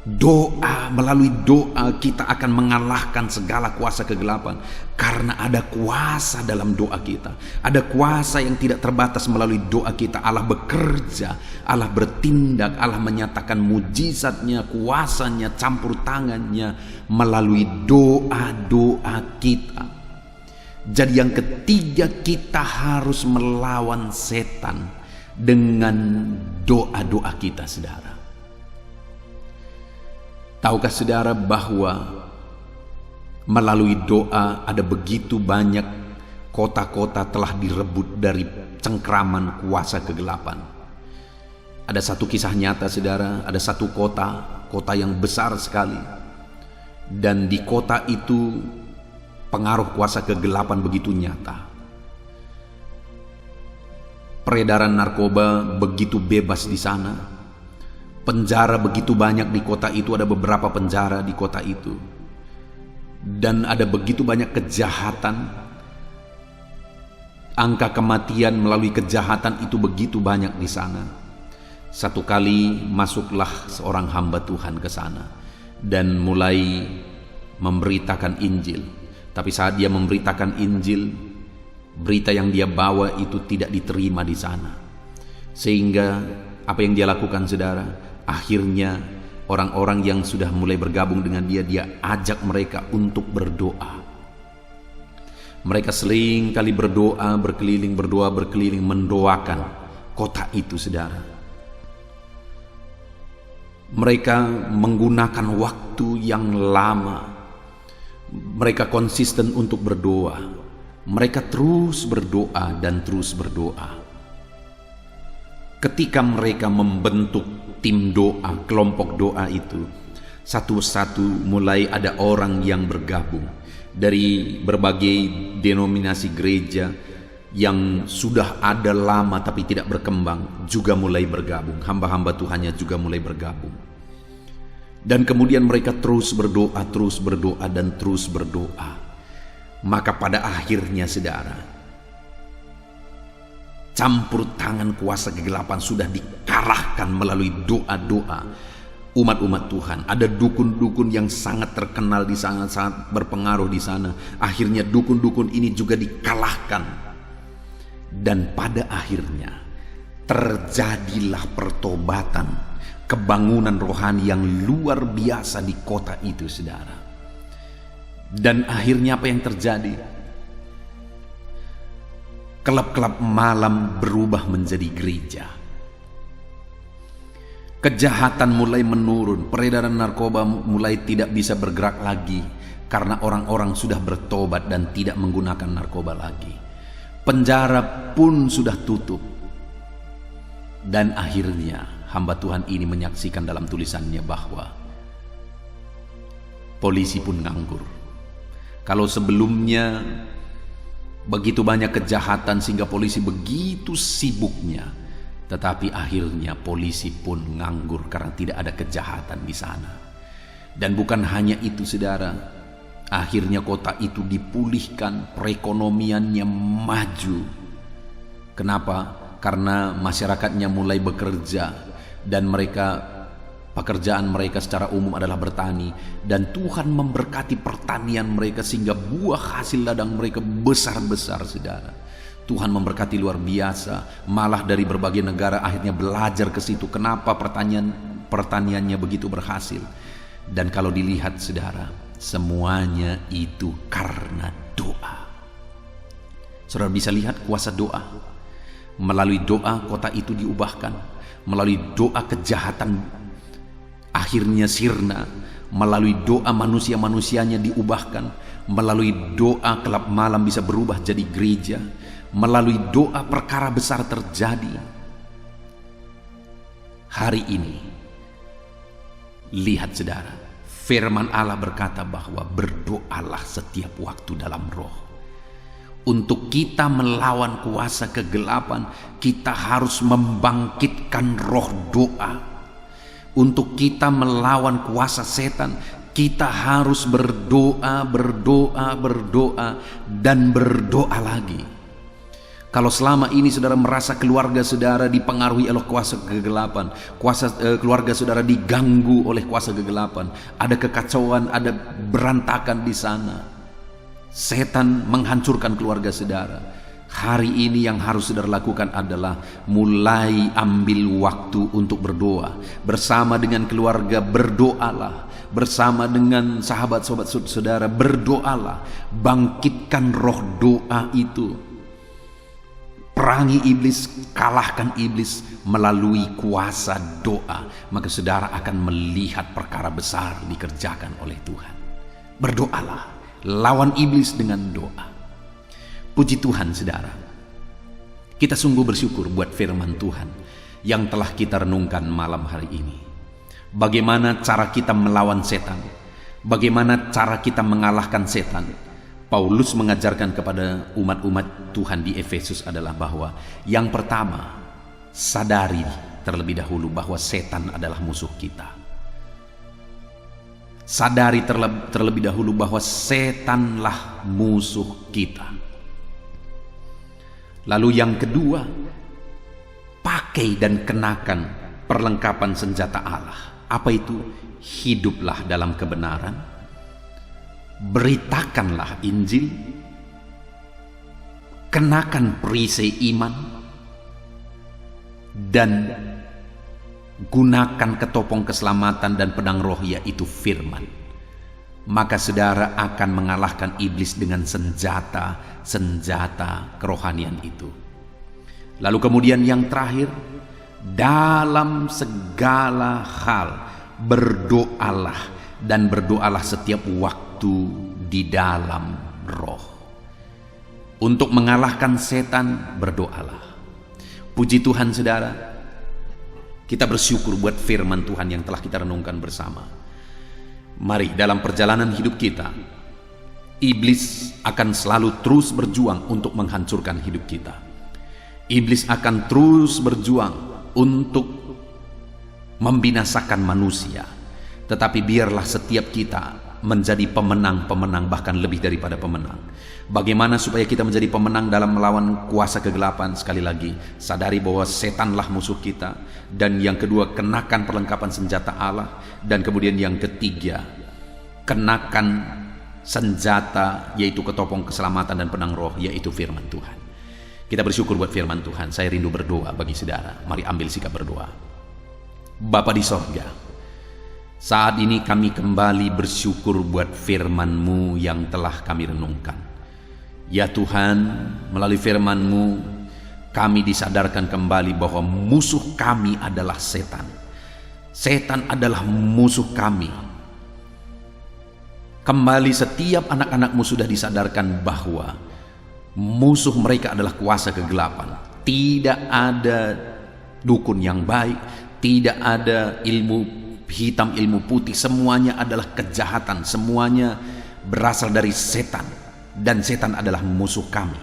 Doa, melalui doa kita akan mengalahkan segala kuasa kegelapan, karena ada kuasa dalam doa kita. Ada kuasa yang tidak terbatas melalui doa kita. Allah bekerja, Allah bertindak, Allah menyatakan mujizatnya, kuasanya, campur tangannya melalui doa-doa kita. Jadi yang ketiga, kita harus melawan setan dengan doa-doa kita saudara. Tahukah saudara bahwa melalui doa ada begitu banyak kota-kota telah direbut dari cengkraman kuasa kegelapan. Ada satu kisah nyata saudara, ada satu kota yang besar sekali, dan di kota itu pengaruh kuasa kegelapan begitu nyata. Peredaran narkoba begitu bebas di sana. Penjara begitu banyak di kota itu, ada beberapa penjara di kota itu. Dan ada begitu banyak kejahatan. Angka kematian melalui kejahatan itu begitu banyak di sana. Satu kali masuklah seorang hamba Tuhan ke sana dan mulai memberitakan Injil. Tapi saat dia memberitakan Injil, berita yang dia bawa itu tidak diterima di sana. Sehingga apa yang dia lakukan saudara? Akhirnya orang-orang yang sudah mulai bergabung dengan dia ajak mereka untuk berdoa. Mereka sering kali berdoa, berkeliling, mendoakan kota itu saudara. Mereka menggunakan waktu yang lama. Mereka konsisten untuk berdoa. Mereka terus berdoa dan terus berdoa. Ketika mereka membentuk tim doa, kelompok doa itu, satu-satu mulai ada orang yang bergabung dari berbagai denominasi gereja yang sudah ada lama tapi tidak berkembang, juga mulai bergabung. Hamba-hamba Tuhannya juga mulai bergabung. Dan kemudian mereka terus berdoa, dan terus berdoa. Maka pada akhirnya saudara, campur tangan kuasa kegelapan sudah dikalahkan melalui doa-doa umat-umat Tuhan. Ada dukun-dukun yang sangat terkenal di sana, sangat berpengaruh di sana. Akhirnya dukun-dukun ini juga dikalahkan. Dan pada akhirnya terjadilah pertobatan, kebangunan rohani yang luar biasa di kota itu saudara. Dan akhirnya apa yang terjadi? Kelab-kelab malam berubah menjadi gereja. Kejahatan mulai menurun, peredaran narkoba mulai tidak bisa bergerak lagi karena orang-orang sudah bertobat dan tidak menggunakan narkoba lagi. Penjara pun sudah tutup. Dan akhirnya hamba Tuhan ini menyaksikan dalam tulisannya bahwa polisi pun nganggur. Kalau sebelumnya begitu banyak kejahatan sehingga polisi begitu sibuknya, tetapi akhirnya polisi pun nganggur karena tidak ada kejahatan di sana. Dan bukan hanya itu, saudara, akhirnya kota itu dipulihkan, perekonomiannya maju. Kenapa? Karena masyarakatnya mulai bekerja dan pekerjaan mereka secara umum adalah bertani, dan Tuhan memberkati pertanian mereka sehingga buah hasil ladang mereka besar-besar, saudara. Tuhan memberkati luar biasa, malah dari berbagai negara akhirnya belajar ke situ. Kenapa pertaniannya begitu berhasil? Dan kalau dilihat, saudara, semuanya itu karena doa. Saudara bisa lihat kuasa doa. Melalui doa kota itu diubahkan. Melalui doa kejahatan akhirnya sirna. Melalui doa manusia-manusianya diubahkan. Melalui doa kelab malam bisa berubah jadi gereja. Melalui doa perkara besar terjadi. Hari ini, lihat saudara, firman Allah berkata bahwa berdoalah setiap waktu dalam roh. Untuk kita melawan kuasa kegelapan, kita harus membangkitkan roh doa. Untuk kita melawan kuasa setan, kita harus berdoa, dan berdoa lagi. Kalau selama ini saudara merasa keluarga saudara dipengaruhi oleh kuasa kegelapan, keluarga saudara diganggu oleh kuasa kegelapan, ada kekacauan, ada berantakan di sana, setan menghancurkan keluarga saudara. Hari ini yang harus saudara lakukan adalah mulai ambil waktu untuk berdoa. Bersama dengan keluarga berdoalah. Bersama dengan sahabat-sahabat saudara berdoalah. Bangkitkan roh doa itu. Perangi iblis, kalahkan iblis melalui kuasa doa. Maka saudara akan melihat perkara besar dikerjakan oleh Tuhan. Berdoalah. Lawan iblis dengan doa. Puji Tuhan, saudara. Kita sungguh bersyukur buat firman Tuhan yang telah kita renungkan malam hari ini. Bagaimana cara kita melawan setan? Bagaimana cara kita mengalahkan setan? Paulus mengajarkan kepada umat-umat Tuhan di Efesus adalah bahwa yang pertama, sadari terlebih dahulu bahwa setan adalah musuh kita. Sadari terlebih dahulu bahwa setanlah musuh kita. Lalu yang kedua, pakai dan kenakan perlengkapan senjata Allah. Apa itu? Hiduplah dalam kebenaran, beritakanlah Injil, kenakan perisai iman, dan gunakan ketopong keselamatan dan pedang roh, yaitu firman. Maka saudara akan mengalahkan iblis dengan senjata kerohanian itu. Lalu kemudian yang terakhir, dalam segala hal berdoalah, dan berdoalah setiap waktu di dalam roh. Untuk mengalahkan setan, berdoalah. Puji Tuhan, saudara, kita bersyukur buat firman Tuhan yang telah kita renungkan bersama. Mari dalam perjalanan hidup kita, iblis akan selalu terus berjuang untuk menghancurkan hidup kita. Iblis akan terus berjuang untuk membinasakan manusia. Tetapi biarlah setiap kita menjadi pemenang-pemenang, bahkan lebih daripada pemenang. Bagaimana supaya kita menjadi pemenang dalam melawan kuasa kegelapan? Sekali lagi, sadari bahwa setanlah musuh kita. Dan yang kedua, kenakan perlengkapan senjata Allah. Dan kemudian yang ketiga, kenakan senjata, yaitu ketopong keselamatan dan pedang roh, yaitu firman Tuhan. Kita bersyukur buat firman Tuhan. Saya rindu berdoa bagi saudara. Mari ambil sikap berdoa. Bapa di sorga, saat ini kami kembali bersyukur buat firman-Mu yang telah kami renungkan. Ya Tuhan, melalui firman-Mu kami disadarkan kembali bahwa musuh kami adalah setan. Setan adalah musuh kami. Kembali setiap anak-anakmu sudah disadarkan bahwa musuh mereka adalah kuasa kegelapan. Tidak ada dukun yang baik, tidak ada ilmu hitam, ilmu putih. Semuanya adalah kejahatan, semuanya berasal dari setan. Dan setan adalah musuh kami.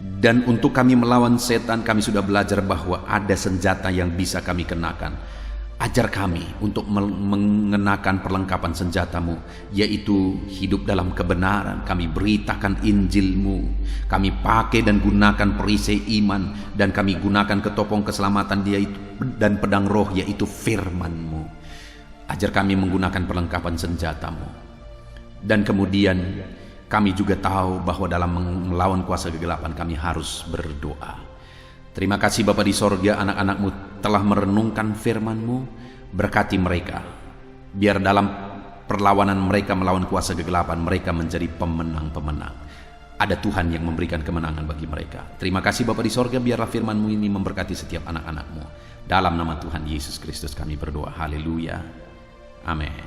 Dan untuk kami melawan setan, kami sudah belajar bahwa ada senjata yang bisa kami kenakan. Ajar kami untuk mengenakan perlengkapan senjatamu, yaitu hidup dalam kebenaran. Kami beritakan Injilmu, kami pakai dan gunakan perisai iman, dan kami gunakan ketopong keselamatan yaitu dan pedang roh, yaitu firman-Mu. Ajar kami menggunakan perlengkapan senjatamu. Dan kemudian kami juga tahu bahwa dalam melawan kuasa kegelapan kami harus berdoa. Terima kasih Bapa di sorga, anak-anak-Mu telah merenungkan firman-Mu. Berkati mereka, biar dalam perlawanan mereka melawan kuasa kegelapan, mereka menjadi pemenang-pemenang. Ada Tuhan yang memberikan kemenangan bagi mereka. Terima kasih Bapa di sorga, biarlah firman-Mu ini memberkati setiap anak-anak-Mu. Dalam nama Tuhan Yesus Kristus kami berdoa. Haleluya. Amin.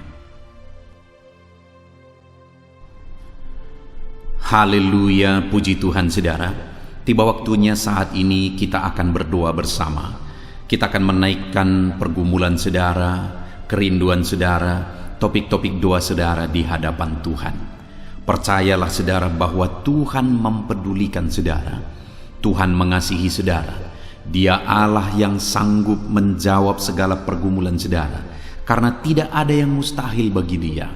Haleluya, puji Tuhan saudara. Tiba waktunya saat ini kita akan berdoa bersama. Kita akan menaikkan pergumulan saudara, kerinduan saudara, topik-topik doa saudara di hadapan Tuhan. Percayalah saudara bahwa Tuhan mempedulikan saudara. Tuhan mengasihi saudara. Dia Allah yang sanggup menjawab segala pergumulan saudara. Karena tidak ada yang mustahil bagi Dia.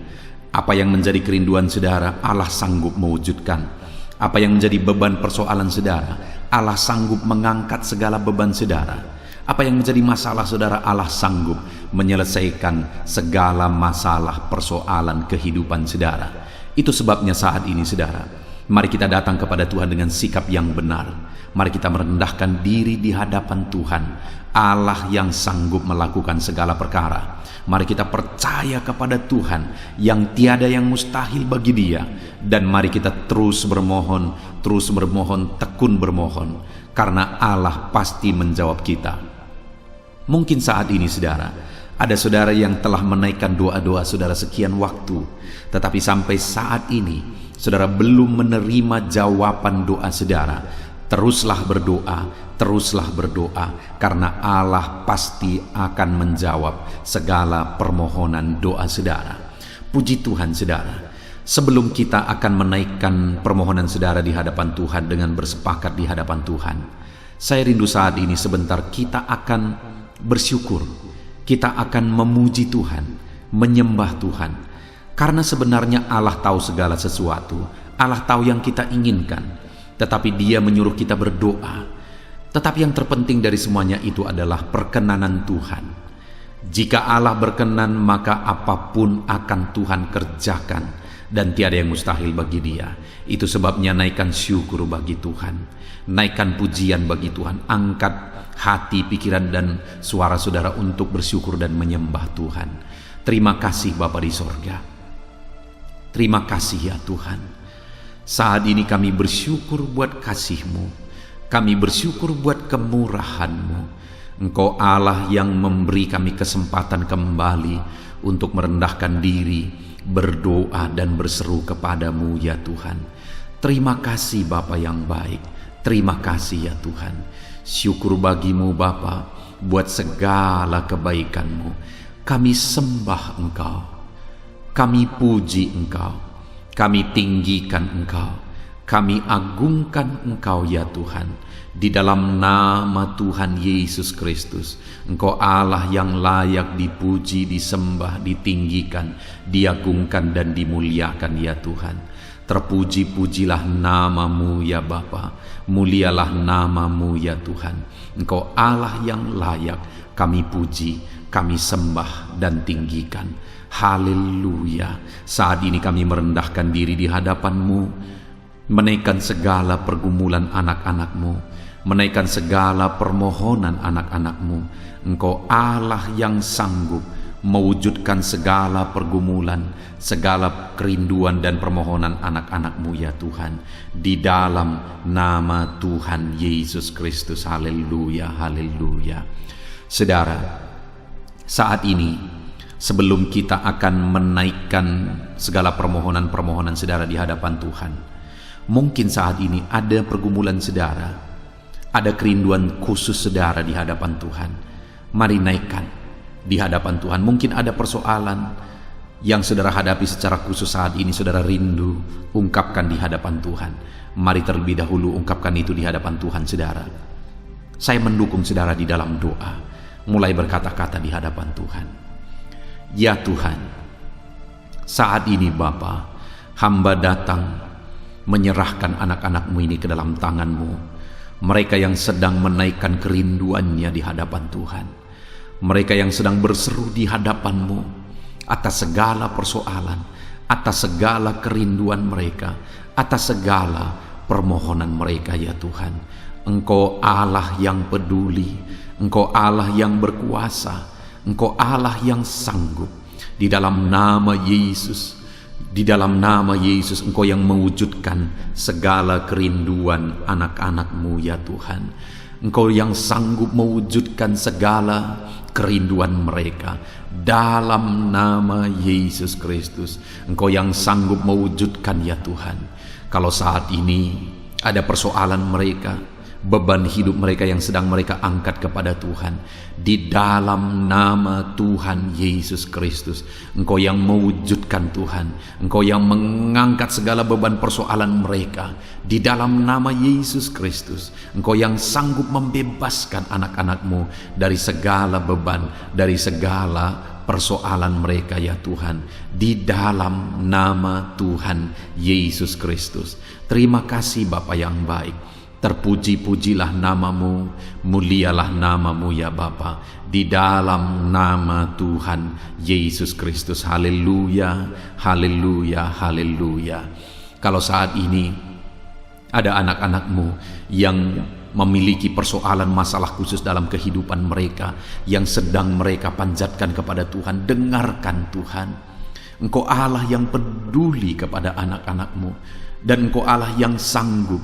Apa yang menjadi kerinduan saudara, Allah sanggup mewujudkan. Apa yang menjadi beban persoalan saudara, Allah sanggup mengangkat segala beban saudara. Apa yang menjadi masalah saudara, Allah sanggup menyelesaikan segala masalah persoalan kehidupan saudara. Itu sebabnya saat ini saudara, mari kita datang kepada Tuhan dengan sikap yang benar. Mari kita merendahkan diri di hadapan Tuhan, Allah yang sanggup melakukan segala perkara. Mari kita percaya kepada Tuhan yang tiada yang mustahil bagi Dia. Dan mari kita terus bermohon, tekun bermohon. Karena Allah pasti menjawab kita. Mungkin saat ini saudara, ada saudara yang telah menaikkan doa-doa saudara sekian waktu. Tetapi sampai saat ini, saudara belum menerima jawaban doa saudara. Teruslah berdoa, karena Allah pasti akan menjawab segala permohonan doa saudara. Puji Tuhan saudara. Sebelum kita akan menaikkan permohonan saudara di hadapan Tuhan dengan bersepakat di hadapan Tuhan, saya rindu saat ini sebentar kita akan bersyukur. Kita akan memuji Tuhan, menyembah Tuhan. Karena sebenarnya Allah tahu segala sesuatu. Allah tahu yang kita inginkan. Tetapi Dia menyuruh kita berdoa. Tetapi yang terpenting dari semuanya itu adalah perkenanan Tuhan. Jika Allah berkenan, maka apapun akan Tuhan kerjakan. Dan tiada yang mustahil bagi Dia. Itu sebabnya naikkan syukur bagi Tuhan. Naikkan pujian bagi Tuhan. Angkat hati, pikiran, dan suara saudara untuk bersyukur dan menyembah Tuhan. Terima kasih Bapa di sorga. Terima kasih ya Tuhan. Saat ini kami bersyukur buat kasih-Mu. Kami bersyukur buat kemurahan-Mu. Engkau Allah yang memberi kami kesempatan kembali untuk merendahkan diri, berdoa dan berseru kepadamu ya Tuhan. Terima kasih Bapa yang baik. Terima kasih ya Tuhan. Syukur bagi-Mu Bapa buat segala kebaikan-Mu. Kami sembah Engkau. Kami puji Engkau. Kami tinggikan Engkau, kami agungkan Engkau ya Tuhan. Di dalam nama Tuhan Yesus Kristus, Engkau Allah yang layak dipuji, disembah, ditinggikan, diagungkan dan dimuliakan ya Tuhan. Terpuji-pujilah nama-Mu ya Bapa, mulialah nama-Mu ya Tuhan. Engkau Allah yang layak kami puji, kami sembah dan tinggikan. Haleluya. Saat ini kami merendahkan diri di hadapan-Mu, menaikkan segala pergumulan anak-anak-Mu, menaikkan segala permohonan anak-anak-Mu. Engkau Allah yang sanggup mewujudkan segala pergumulan, segala kerinduan dan permohonan anak-anak-Mu ya Tuhan. Di dalam nama Tuhan Yesus Kristus. Haleluya, haleluya. Saudara, Saat ini, sebelum kita akan menaikkan segala permohonan-permohonan saudara di hadapan Tuhan, mungkin saat ini ada pergumulan saudara, ada kerinduan khusus saudara di hadapan Tuhan. Mari naikkan di hadapan Tuhan. Mungkin ada persoalan yang saudara hadapi secara khusus saat ini, saudara rindu, ungkapkan di hadapan Tuhan. Mari terlebih dahulu ungkapkan itu di hadapan Tuhan saudara. Saya mendukung saudara di dalam doa, mulai berkata-kata di hadapan Tuhan. Ya Tuhan, saat ini Bapa, hamba datang menyerahkan anak-anak-Mu ini ke dalam tangan-Mu. Mereka yang sedang menaikkan kerinduannya di hadapan Tuhan. Mereka yang sedang berseru di hadapan-Mu atas segala persoalan, atas segala kerinduan mereka, atas segala permohonan mereka ya Tuhan. Engkau Allah yang peduli, Engkau Allah yang berkuasa, Engkau Allah yang sanggup. Di dalam nama Yesus, di dalam nama Yesus, Engkau yang mewujudkan segala kerinduan anak-anak-Mu ya Tuhan. Engkau yang sanggup mewujudkan segala kerinduan mereka dalam nama Yesus Kristus. Engkau yang sanggup mewujudkan ya Tuhan. Kalau saat ini ada persoalan mereka, beban hidup mereka yang sedang mereka angkat kepada Tuhan, di dalam nama Tuhan Yesus Kristus, Engkau yang mewujudkan Tuhan, Engkau yang mengangkat segala beban persoalan mereka, di dalam nama Yesus Kristus, Engkau yang sanggup membebaskan anak-anak-Mu dari segala beban, dari segala persoalan mereka ya Tuhan, di dalam nama Tuhan Yesus Kristus. Terima kasih Bapa yang baik. Terpuji-pujilah nama-Mu, mulialah nama-Mu ya Bapa, di dalam nama Tuhan Yesus Kristus. Haleluya, haleluya, haleluya. Kalau saat ini ada anak-anak-Mu yang memiliki persoalan masalah khusus dalam kehidupan mereka, yang sedang mereka panjatkan kepada Tuhan, dengarkan Tuhan. Engkau Allah yang peduli kepada anak-anak-Mu, dan Engkau Allah yang sanggup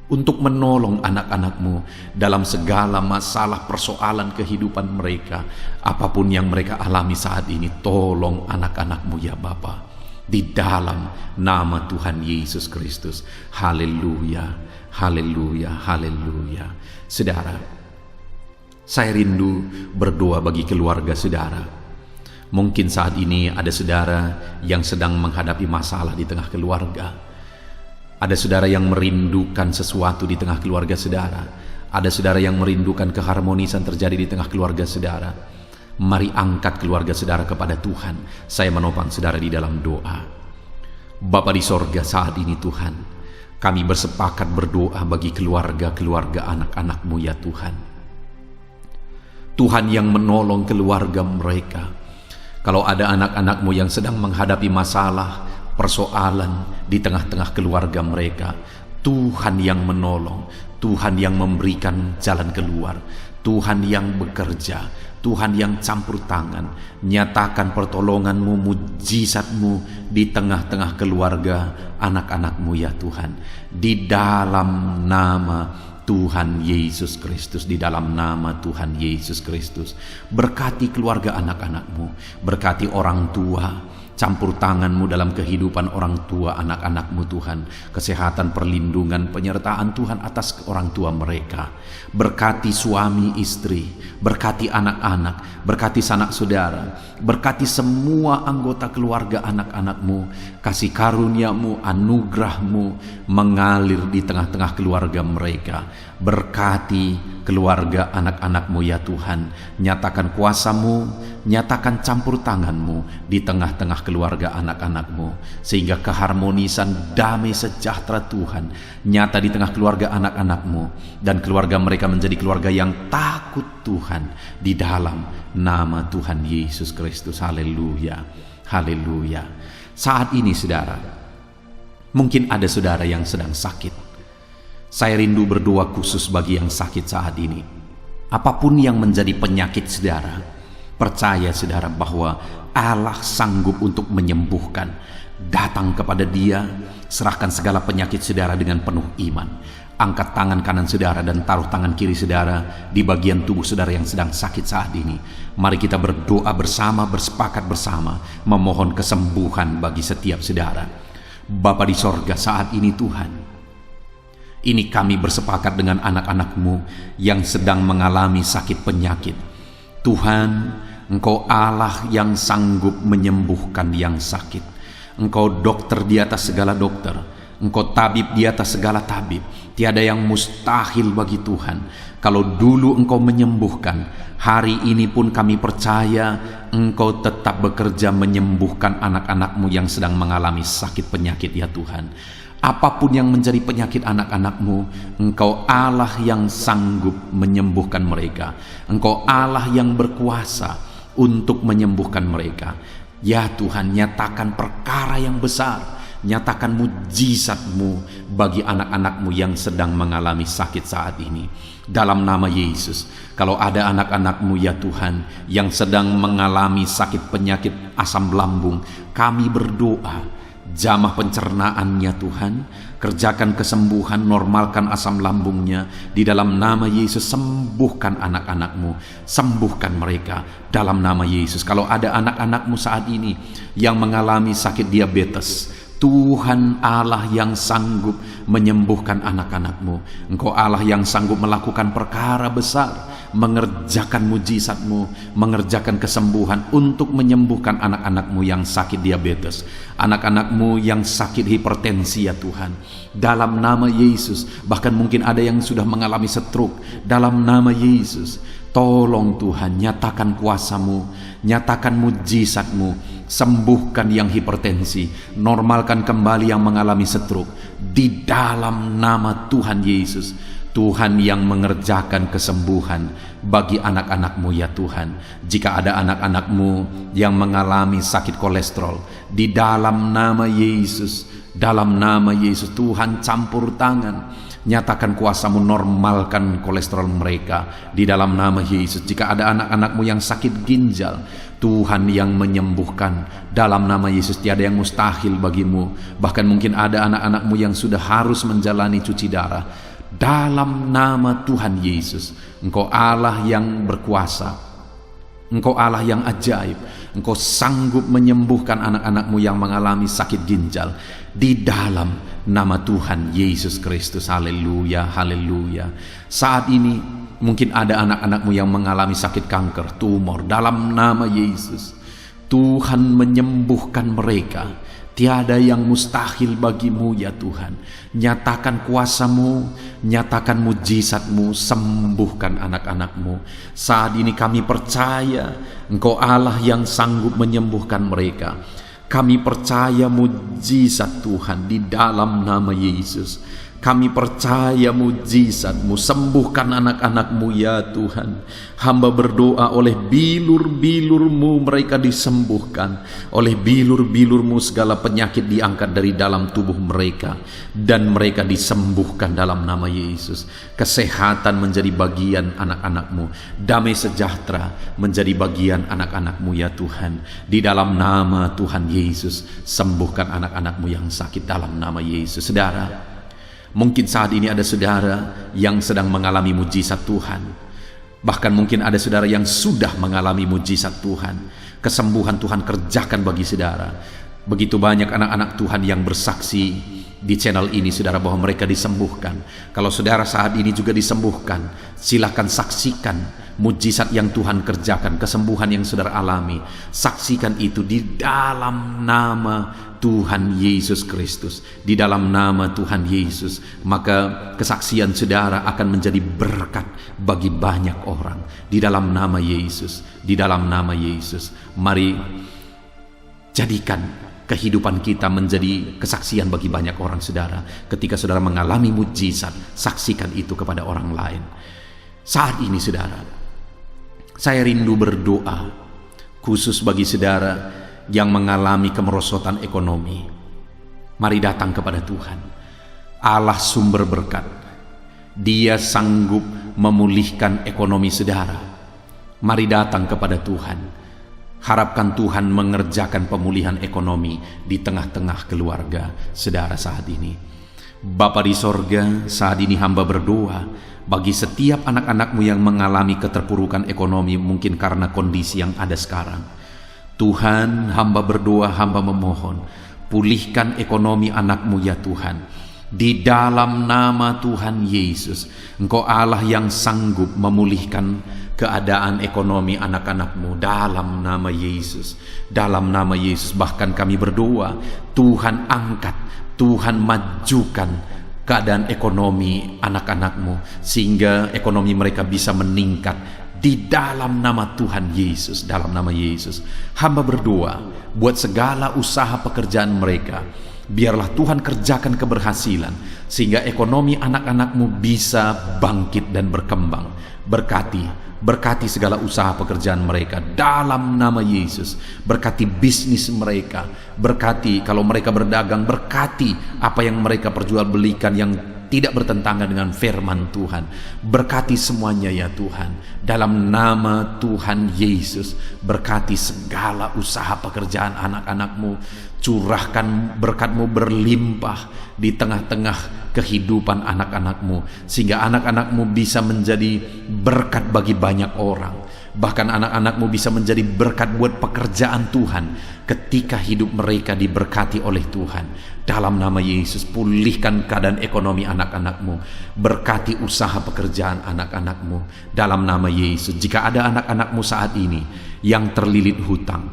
untuk menolong anak-anak-Mu dalam segala masalah persoalan kehidupan mereka. Apapun yang mereka alami saat ini, tolong anak-anak-Mu ya Bapa, di dalam nama Tuhan Yesus Kristus. Haleluya, haleluya, haleluya. Saudara, saya rindu berdoa bagi keluarga saudara. Mungkin saat ini ada saudara yang sedang menghadapi masalah di tengah keluarga. Ada saudara yang merindukan sesuatu di tengah keluarga saudara. Ada saudara yang merindukan keharmonisan terjadi di tengah keluarga saudara. Mari angkat keluarga saudara kepada Tuhan. Saya menopang saudara di dalam doa. Bapa di sorga, saat ini Tuhan, kami bersepakat berdoa bagi keluarga-keluarga anak-anak-Mu ya Tuhan. Tuhan yang menolong keluarga mereka. Kalau ada anak-anak-Mu yang sedang menghadapi masalah, persoalan di tengah-tengah keluarga mereka, Tuhan yang menolong, Tuhan yang memberikan jalan keluar, Tuhan yang bekerja, Tuhan yang campur tangan. Nyatakan pertolongan-Mu, mujizat-Mu di tengah-tengah keluarga anak-anak-Mu ya Tuhan, di dalam nama Tuhan Yesus Kristus, di dalam nama Tuhan Yesus Kristus. Berkati keluarga anak-anak-Mu, berkati orang tua, campur tangan-Mu dalam kehidupan orang tua anak-anak-Mu Tuhan. Kesehatan, perlindungan, penyertaan Tuhan atas orang tua mereka. Berkati suami istri, berkati anak-anak, berkati sanak saudara, berkati semua anggota keluarga anak-anak-Mu. Kasih karunia-Mu, anugerah-Mu mengalir di tengah-tengah keluarga mereka. Berkati keluarga anak-anak-Mu ya Tuhan. Nyatakan kuasa-Mu, nyatakan campur tangan-Mu di tengah-tengah keluarga anak-anak-Mu, sehingga keharmonisan, damai sejahtera Tuhan nyata di tengah keluarga anak-anak-Mu, dan keluarga mereka menjadi keluarga yang takut Tuhan, di dalam nama Tuhan Yesus Kristus. Haleluya, haleluya. Saat ini saudara, mungkin ada saudara yang sedang sakit. Saya rindu berdoa khusus bagi yang sakit saat ini. Apapun yang menjadi penyakit saudara, percaya saudara bahwa Allah sanggup untuk menyembuhkan. Datang kepada Dia, serahkan segala penyakit saudara dengan penuh iman. Angkat tangan kanan saudara dan taruh tangan kiri saudara di bagian tubuh saudara yang sedang sakit saat ini. Mari kita berdoa bersama, bersepakat bersama, memohon kesembuhan bagi setiap saudara. Bapa di sorga, saat ini Tuhan, ini kami bersepakat dengan anak-anak-Mu yang sedang mengalami sakit penyakit. Tuhan, Engkau Allah yang sanggup menyembuhkan yang sakit. Engkau dokter di atas segala dokter, Engkau tabib di atas segala tabib. Tiada yang mustahil bagi Tuhan. Kalau dulu Engkau menyembuhkan, hari ini pun kami percaya Engkau tetap bekerja menyembuhkan anak-anak-Mu yang sedang mengalami sakit penyakit ya Tuhan. Apapun yang menjadi penyakit anak-anak-Mu, Engkau Allah yang sanggup menyembuhkan mereka. Engkau Allah yang berkuasa untuk menyembuhkan mereka. Ya Tuhan, nyatakan perkara yang besar, nyatakan mujizat-Mu bagi anak-anak-Mu yang sedang mengalami sakit saat ini. Dalam nama Yesus, kalau ada anak-anak-Mu ya Tuhan yang sedang mengalami sakit penyakit asam lambung, kami berdoa, jamah pencernaannya Tuhan, kerjakan kesembuhan, normalkan asam lambungnya. Di dalam nama Yesus, sembuhkan anak-anak-Mu, sembuhkan mereka dalam nama Yesus. Kalau ada anak-anak-Mu saat ini yang mengalami sakit diabetes, Tuhan Allah yang sanggup menyembuhkan anak-anak-Mu. Engkau Allah yang sanggup melakukan perkara besar, mengerjakan mujizat-Mu, mengerjakan kesembuhan untuk menyembuhkan anak-anak-Mu yang sakit diabetes, anak-anak-Mu yang sakit hipertensi ya Tuhan. Dalam nama Yesus, bahkan mungkin ada yang sudah mengalami stroke. Dalam nama Yesus, tolong Tuhan, nyatakan kuasa-Mu, nyatakan mujizat-Mu, sembuhkan yang hipertensi, normalkan kembali yang mengalami stroke. Di dalam nama Tuhan Yesus, Tuhan yang mengerjakan kesembuhan bagi anak-anak-Mu ya Tuhan. Jika ada anak-anak-Mu yang mengalami sakit kolesterol, di dalam nama Yesus, dalam nama Yesus, Tuhan campur tangan, nyatakan kuasa-Mu, normalkan kolesterol mereka di dalam nama Yesus. Jika ada anak-anak-Mu yang sakit ginjal, Tuhan yang menyembuhkan dalam nama Yesus. Tiada yang mustahil bagi-Mu. Bahkan mungkin ada anak-anak-Mu yang sudah harus menjalani cuci darah. Dalam nama Tuhan Yesus, Engkau Allah yang berkuasa, Engkau Allah yang ajaib. Engkau sanggup menyembuhkan anak-anak-Mu yang mengalami sakit ginjal di dalam nama Tuhan Yesus Kristus. Haleluya, haleluya. Saat ini mungkin ada anak-anak-Mu yang mengalami sakit kanker, tumor. Dalam nama Yesus, Tuhan menyembuhkan mereka. Tiada yang mustahil bagi-Mu ya Tuhan. Nyatakan kuasa-Mu, nyatakan mujizat-Mu, sembuhkan anak-anak-Mu. Saat ini kami percaya Engkau Allah yang sanggup menyembuhkan mereka. Kami percaya mujizat Tuhan di dalam nama Yesus. Kami percaya mujizat-Mu, sembuhkan anak-anak-Mu ya Tuhan. Hamba berdoa oleh bilur-bilur-Mu mereka disembuhkan. Oleh bilur-bilur-Mu segala penyakit diangkat dari dalam tubuh mereka, dan mereka disembuhkan dalam nama Yesus. Kesehatan menjadi bagian anak-anak-Mu, damai sejahtera menjadi bagian anak-anak-Mu ya Tuhan. Di dalam nama Tuhan Yesus, sembuhkan anak-anak-Mu yang sakit dalam nama Yesus. Saudara, mungkin saat ini ada saudara yang sedang mengalami mujizat Tuhan. Bahkan mungkin ada saudara yang sudah mengalami mujizat Tuhan. Kesembuhan Tuhan kerjakan bagi saudara. Begitu banyak anak-anak Tuhan yang bersaksi di channel ini saudara bahwa mereka disembuhkan. Kalau saudara saat ini juga disembuhkan, silakan saksikan mujizat yang Tuhan kerjakan, kesembuhan yang saudara alami. Saksikan itu di dalam nama Tuhan Yesus Kristus. Di dalam nama Tuhan Yesus, maka kesaksian saudara akan menjadi berkat bagi banyak orang. Di dalam nama Yesus, di dalam nama Yesus. Mari jadikan kehidupan kita menjadi kesaksian bagi banyak orang saudara. Ketika saudara mengalami mujizat, saksikan itu kepada orang lain. Saat ini saudara, saya rindu berdoa khusus bagi saudara yang mengalami kemerosotan ekonomi. Mari datang kepada Tuhan, Allah sumber berkat. Dia sanggup memulihkan ekonomi saudara. Mari datang kepada Tuhan. Harapkan Tuhan mengerjakan pemulihan ekonomi di tengah-tengah keluarga saudara saat ini. Bapa di sorga, saat ini hamba berdoa bagi setiap anak-anak-Mu yang mengalami keterpurukan ekonomi mungkin karena kondisi yang ada sekarang. Tuhan, hamba berdoa, hamba memohon, pulihkan ekonomi anak-Mu ya Tuhan. Di dalam nama Tuhan Yesus, Engkau Allah yang sanggup memulihkan keadaan ekonomi anak-anak-Mu dalam nama Yesus. Dalam nama Yesus, bahkan kami berdoa, Tuhan angkat, Tuhan majukan keadaan ekonomi anak-anak-Mu sehingga ekonomi mereka bisa meningkat di dalam nama Tuhan Yesus. Dalam nama Yesus, hamba berdoa buat segala usaha pekerjaan mereka. Biarlah Tuhan kerjakan keberhasilan sehingga ekonomi anak-anak-Mu bisa bangkit dan berkembang. Berkati segala usaha pekerjaan mereka dalam nama Yesus. Berkati bisnis mereka, berkati kalau mereka berdagang, berkati apa yang mereka perjualbelikan yang tidak bertentangan dengan firman Tuhan. Berkati semuanya ya Tuhan. Dalam nama Tuhan Yesus, berkati segala usaha pekerjaan anak-anak-Mu. Curahkan berkat-Mu berlimpah di tengah-tengah kehidupan anak-anak-Mu sehingga anak-anak-Mu bisa menjadi berkat bagi banyak orang. Bahkan anak-anak-Mu bisa menjadi berkat buat pekerjaan Tuhan ketika hidup mereka diberkati oleh Tuhan. Dalam nama Yesus, pulihkan keadaan ekonomi anak-anak-Mu. Berkati usaha pekerjaan anak-anak-Mu. Dalam nama Yesus, jika ada anak-anak-Mu saat ini yang terlilit hutang,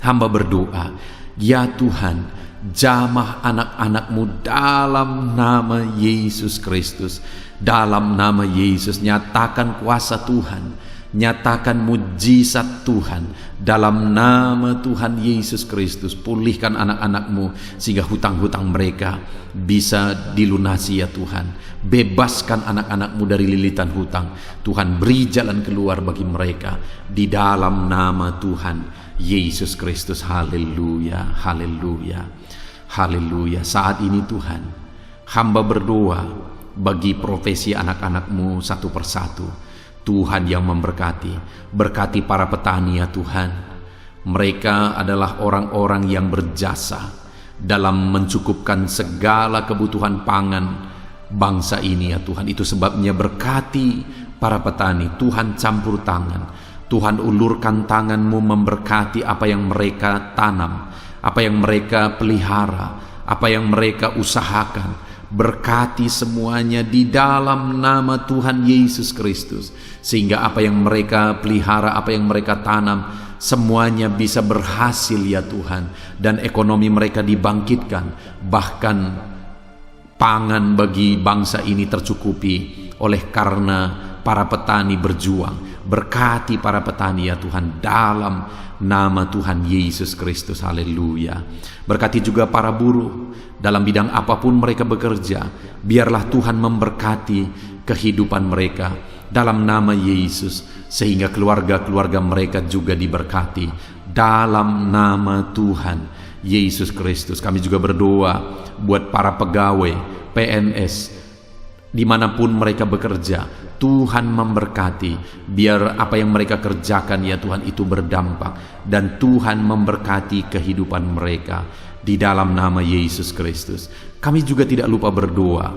hamba berdoa, ya Tuhan, jamah anak-anak-Mu dalam nama Yesus Kristus. Dalam nama Yesus, nyatakan kuasa Tuhan, nyatakan mujizat Tuhan. Dalam nama Tuhan Yesus Kristus, pulihkan anak-anak-Mu sehingga hutang-hutang mereka bisa dilunasi ya Tuhan. Bebaskan anak-anak-Mu dari lilitan hutang. Tuhan, beri jalan keluar bagi mereka di dalam nama Tuhan Yesus Kristus. Haleluya, haleluya, haleluya. Saat ini Tuhan, hamba berdoa bagi profesi anak-anak-Mu satu persatu. Tuhan yang memberkati, berkati para petani ya Tuhan. Mereka adalah orang-orang yang berjasa dalam mencukupkan segala kebutuhan pangan bangsa ini ya Tuhan. Itu sebabnya berkati para petani. Tuhan campur tangan, Tuhan ulurkan tangan-Mu memberkati apa yang mereka tanam, apa yang mereka pelihara, apa yang mereka usahakan. Berkati semuanya di dalam nama Tuhan Yesus Kristus sehingga apa yang mereka pelihara, apa yang mereka tanam, semuanya bisa berhasil ya Tuhan, dan ekonomi mereka dibangkitkan. Bahkan pangan bagi bangsa ini tercukupi oleh karena para petani berjuang. Berkati para petani ya Tuhan dalam nama Tuhan Yesus Kristus. Haleluya. Berkati juga para buruh dalam bidang apapun mereka bekerja. Biarlah Tuhan memberkati kehidupan mereka dalam nama Yesus sehingga keluarga-keluarga mereka juga diberkati dalam nama Tuhan Yesus Kristus. Kami juga berdoa buat para pegawai PNS dimanapun mereka bekerja. Tuhan memberkati, biar apa yang mereka kerjakan ya Tuhan itu berdampak, dan Tuhan memberkati kehidupan mereka di dalam nama Yesus Kristus. Kami juga tidak lupa berdoa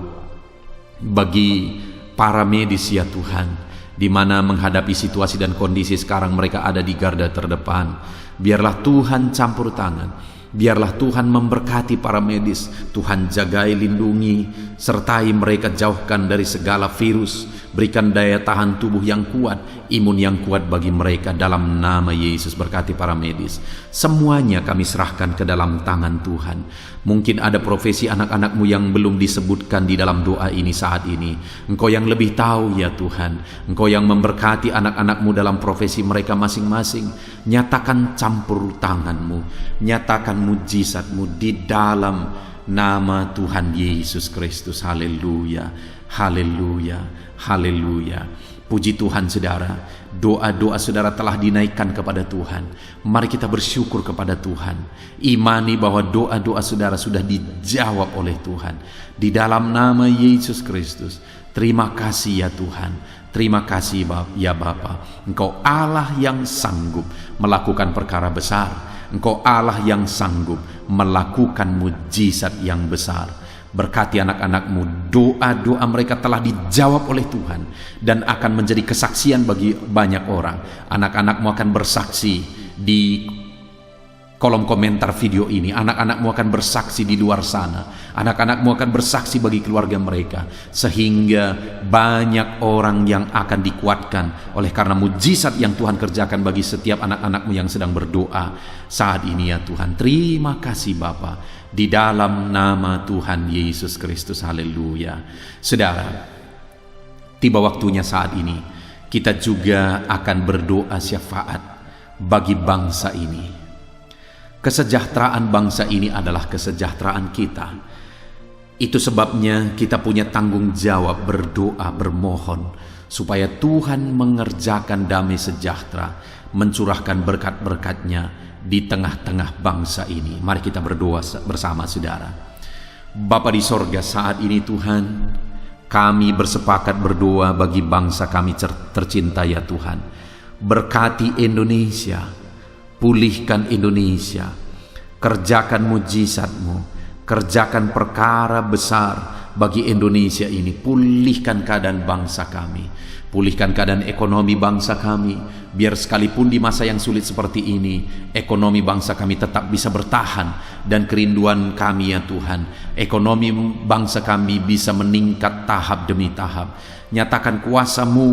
bagi para medis ya Tuhan, di mana menghadapi situasi dan kondisi sekarang mereka ada di garda terdepan. Biarlah Tuhan campur tangan, biarlah Tuhan memberkati para medis. Tuhan jagai, lindungi, sertai mereka, jauhkan dari segala virus. Berikan daya tahan tubuh yang kuat, imun yang kuat bagi mereka dalam nama Yesus. Berkati para medis. Semuanya kami serahkan ke dalam tangan Tuhan. Mungkin ada profesi anak-anak-Mu yang belum disebutkan di dalam doa ini saat ini. Engkau yang lebih tahu ya Tuhan. Engkau yang memberkati anak-anak-Mu dalam profesi mereka masing-masing. Nyatakan campur tangan-Mu, nyatakan mujizat-Mu di dalam nama Tuhan Yesus Kristus. Haleluya, haleluya, haleluya. Puji Tuhan saudara, doa-doa saudara telah dinaikkan kepada Tuhan. Mari kita bersyukur kepada Tuhan. Imani bahwa doa-doa saudara sudah dijawab oleh Tuhan. Di dalam nama Yesus Kristus, Terima kasih ya Tuhan. Terima kasih ya Bapa. Engkau Allah yang sanggup melakukan perkara besar. Engkau Allah yang sanggup melakukan mujizat yang besar. Berkati anak-anak-Mu, doa-doa mereka telah dijawab oleh Tuhan dan akan menjadi kesaksian bagi banyak orang. Anak-anak-Mu akan bersaksi di kolom komentar video ini. Anak-anak-Mu akan bersaksi di luar sana. Anak-anak-Mu akan bersaksi bagi keluarga mereka, sehingga banyak orang yang akan dikuatkan oleh karena mujizat yang Tuhan kerjakan bagi setiap anak-anak-Mu yang sedang berdoa saat ini ya Tuhan. Terima kasih Bapa, di dalam nama Tuhan Yesus Kristus. Haleluya. Saudara, tiba waktunya saat ini kita juga akan berdoa syafaat bagi bangsa ini. Kesejahteraan bangsa ini adalah kesejahteraan kita. Itu sebabnya kita punya tanggung jawab berdoa, bermohon supaya Tuhan mengerjakan damai sejahtera, mencurahkan berkat-berkat-Nya di tengah-tengah bangsa ini. Mari kita berdoa bersama saudara. Bapa di sorga, saat ini Tuhan, kami bersepakat berdoa bagi bangsa kami tercinta ya Tuhan. Berkati Indonesia, pulihkan Indonesia, kerjakan mujizat-Mu, kerjakan perkara besar bagi Indonesia ini. Pulihkan keadaan bangsa kami, pulihkan keadaan ekonomi bangsa kami, biar sekalipun di masa yang sulit seperti ini, ekonomi bangsa kami tetap bisa bertahan. Dan kerinduan kami ya Tuhan, ekonomi bangsa kami bisa meningkat tahap demi tahap. Nyatakan kuasa-Mu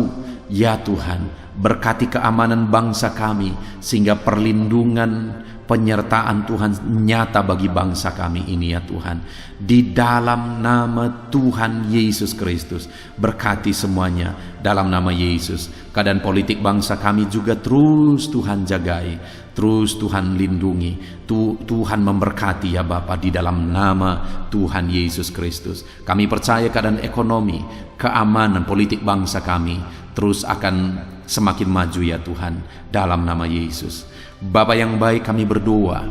ya Tuhan, berkati keamanan bangsa kami, sehingga perlindungan, penyertaan Tuhan nyata bagi bangsa kami ini ya Tuhan. Di dalam nama Tuhan Yesus Kristus, berkati semuanya dalam nama Yesus. Keadaan politik bangsa kami juga terus Tuhan jagai, terus Tuhan lindungi, Tuhan memberkati ya Bapa, di dalam nama Tuhan Yesus Kristus. Kami percaya keadaan ekonomi, keamanan politik bangsa kami terus akan semakin maju ya Tuhan, dalam nama Yesus. Bapa yang baik, kami berdoa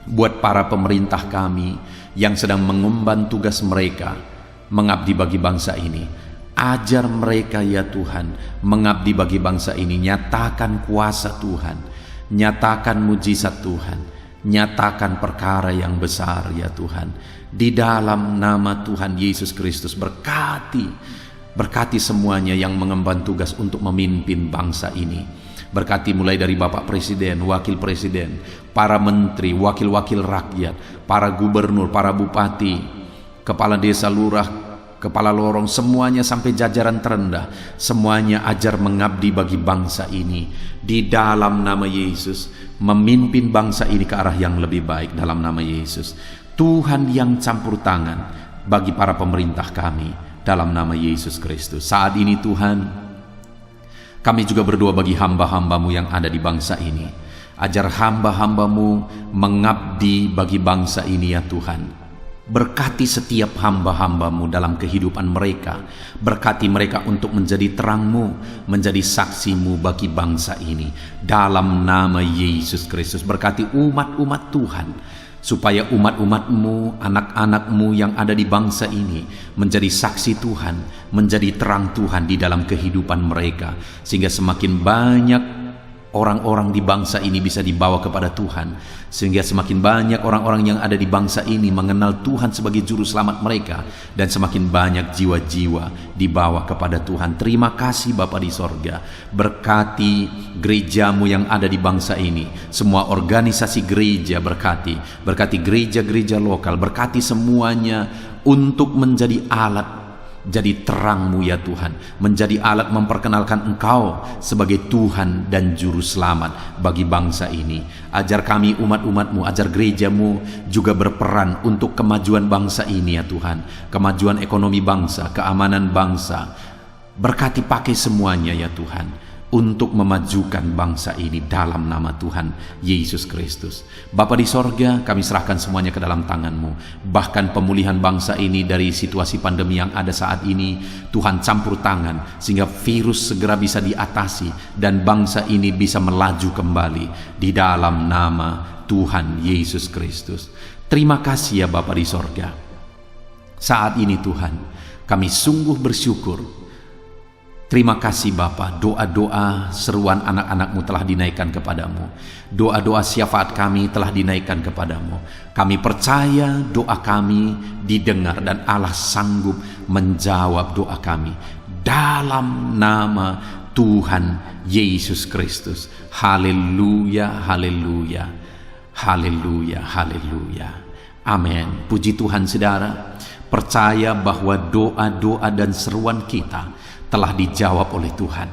buat para pemerintah kami yang sedang mengemban tugas mereka mengabdi bagi bangsa ini. Ajar mereka ya Tuhan mengabdi bagi bangsa ini. Nyatakan kuasa Tuhan, nyatakan mujizat Tuhan, nyatakan perkara yang besar ya Tuhan. Di dalam nama Tuhan Yesus Kristus, berkati semuanya yang mengemban tugas untuk memimpin bangsa ini. Berkati mulai dari Bapak Presiden, Wakil Presiden, para menteri, wakil-wakil rakyat, para gubernur, para bupati, kepala desa, lurah, kepala lorong, semuanya sampai jajaran terendah. Semuanya ajar mengabdi bagi bangsa ini. Di dalam nama Yesus, memimpin bangsa ini ke arah yang lebih baik dalam nama Yesus. Tuhan yang campur tangan bagi para pemerintah kami dalam nama Yesus Kristus. Saat ini Tuhan, kami juga berdoa bagi hamba-hamba-Mu yang ada di bangsa ini. Ajar hamba-hamba-Mu mengabdi bagi bangsa ini ya Tuhan. Berkati setiap hamba-hamba-Mu dalam kehidupan mereka. Berkati mereka untuk menjadi terang-Mu, menjadi saksi-Mu bagi bangsa ini. Dalam nama Yesus Kristus, berkati umat-umat Tuhan, supaya umat-umat-Mu, anak-anak-Mu yang ada di bangsa ini menjadi saksi Tuhan, menjadi terang Tuhan di dalam kehidupan mereka, sehingga semakin banyak orang-orang di bangsa ini bisa dibawa kepada Tuhan, sehingga semakin banyak orang-orang yang ada di bangsa ini mengenal Tuhan sebagai juru selamat mereka, dan semakin banyak jiwa-jiwa dibawa kepada Tuhan. Terima kasih Bapa di sorga. Berkati gereja-Mu yang ada di bangsa ini, semua organisasi gereja berkati gereja-gereja lokal, berkati semuanya untuk menjadi alat, jadi terang-Mu ya Tuhan, menjadi alat memperkenalkan Engkau sebagai Tuhan dan Juru Selamat bagi bangsa ini. Ajar kami umat-umat-Mu, ajar gereja-Mu juga berperan untuk kemajuan bangsa ini ya Tuhan, kemajuan ekonomi bangsa, keamanan bangsa. Berkati pakai semuanya ya Tuhan untuk memajukan bangsa ini dalam nama Tuhan Yesus Kristus. Bapa di sorga, kami serahkan semuanya ke dalam tangan-Mu. Bahkan pemulihan bangsa ini dari situasi pandemi yang ada saat ini, Tuhan campur tangan sehingga virus segera bisa diatasi dan bangsa ini bisa melaju kembali di dalam nama Tuhan Yesus Kristus. Terima kasih ya Bapa di sorga. Saat ini Tuhan, Kami sungguh bersyukur. Terima kasih Bapa, doa-doa seruan anak-anak-Mu telah dinaikkan kepadamu. Doa-doa syafaat kami telah dinaikkan kepadamu. Kami percaya doa kami didengar dan Allah sanggup menjawab doa kami. Dalam nama Tuhan Yesus Kristus. Haleluya, haleluya, haleluya, haleluya. Amin. Puji Tuhan saudara. Percaya bahwa doa-doa dan seruan kita telah dijawab oleh Tuhan.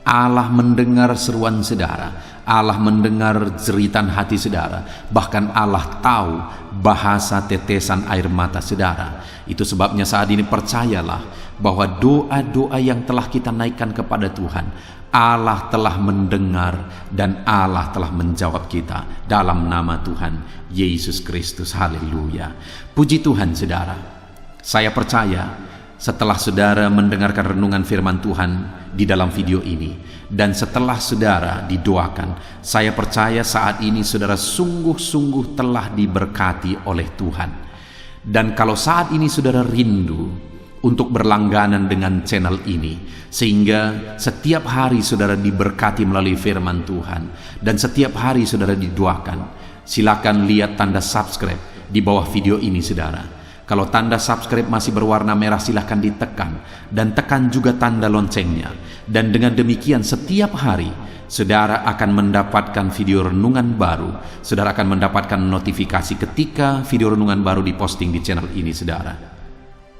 Allah mendengar seruan saudara. Allah mendengar jeritan hati saudara. Bahkan Allah tahu bahasa tetesan air mata saudara. Itu sebabnya saat ini percayalah bahwa doa-doa yang telah kita naikkan kepada Tuhan, Allah telah mendengar dan Allah telah menjawab kita dalam nama Tuhan Yesus Kristus. Haleluya. Puji Tuhan saudara. Saya percaya setelah saudara mendengarkan renungan firman Tuhan di dalam video ini, dan setelah saudara didoakan, saya percaya saat ini saudara sungguh-sungguh telah diberkati oleh Tuhan. Dan kalau saat ini saudara rindu untuk berlangganan dengan channel ini, sehingga setiap hari saudara diberkati melalui firman Tuhan, dan setiap hari saudara didoakan, silakan lihat tanda subscribe di bawah video ini saudara. Kalau tanda subscribe masih berwarna merah, silahkan ditekan dan tekan juga tanda loncengnya. Dan dengan demikian setiap hari saudara akan mendapatkan video renungan baru. Saudara akan mendapatkan notifikasi ketika video renungan baru diposting di channel ini saudara.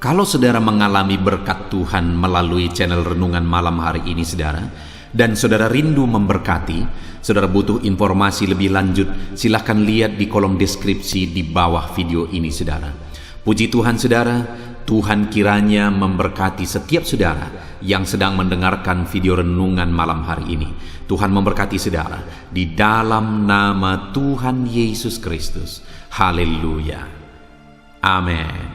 Kalau saudara mengalami berkat Tuhan melalui channel renungan malam hari ini saudara, dan saudara rindu memberkati, saudara butuh informasi lebih lanjut, silahkan lihat di kolom deskripsi di bawah video ini saudara. Puji Tuhan saudara, Tuhan kiranya memberkati setiap saudara yang sedang mendengarkan video renungan malam hari ini. Tuhan memberkati saudara di dalam nama Tuhan Yesus Kristus. Haleluya. Amin.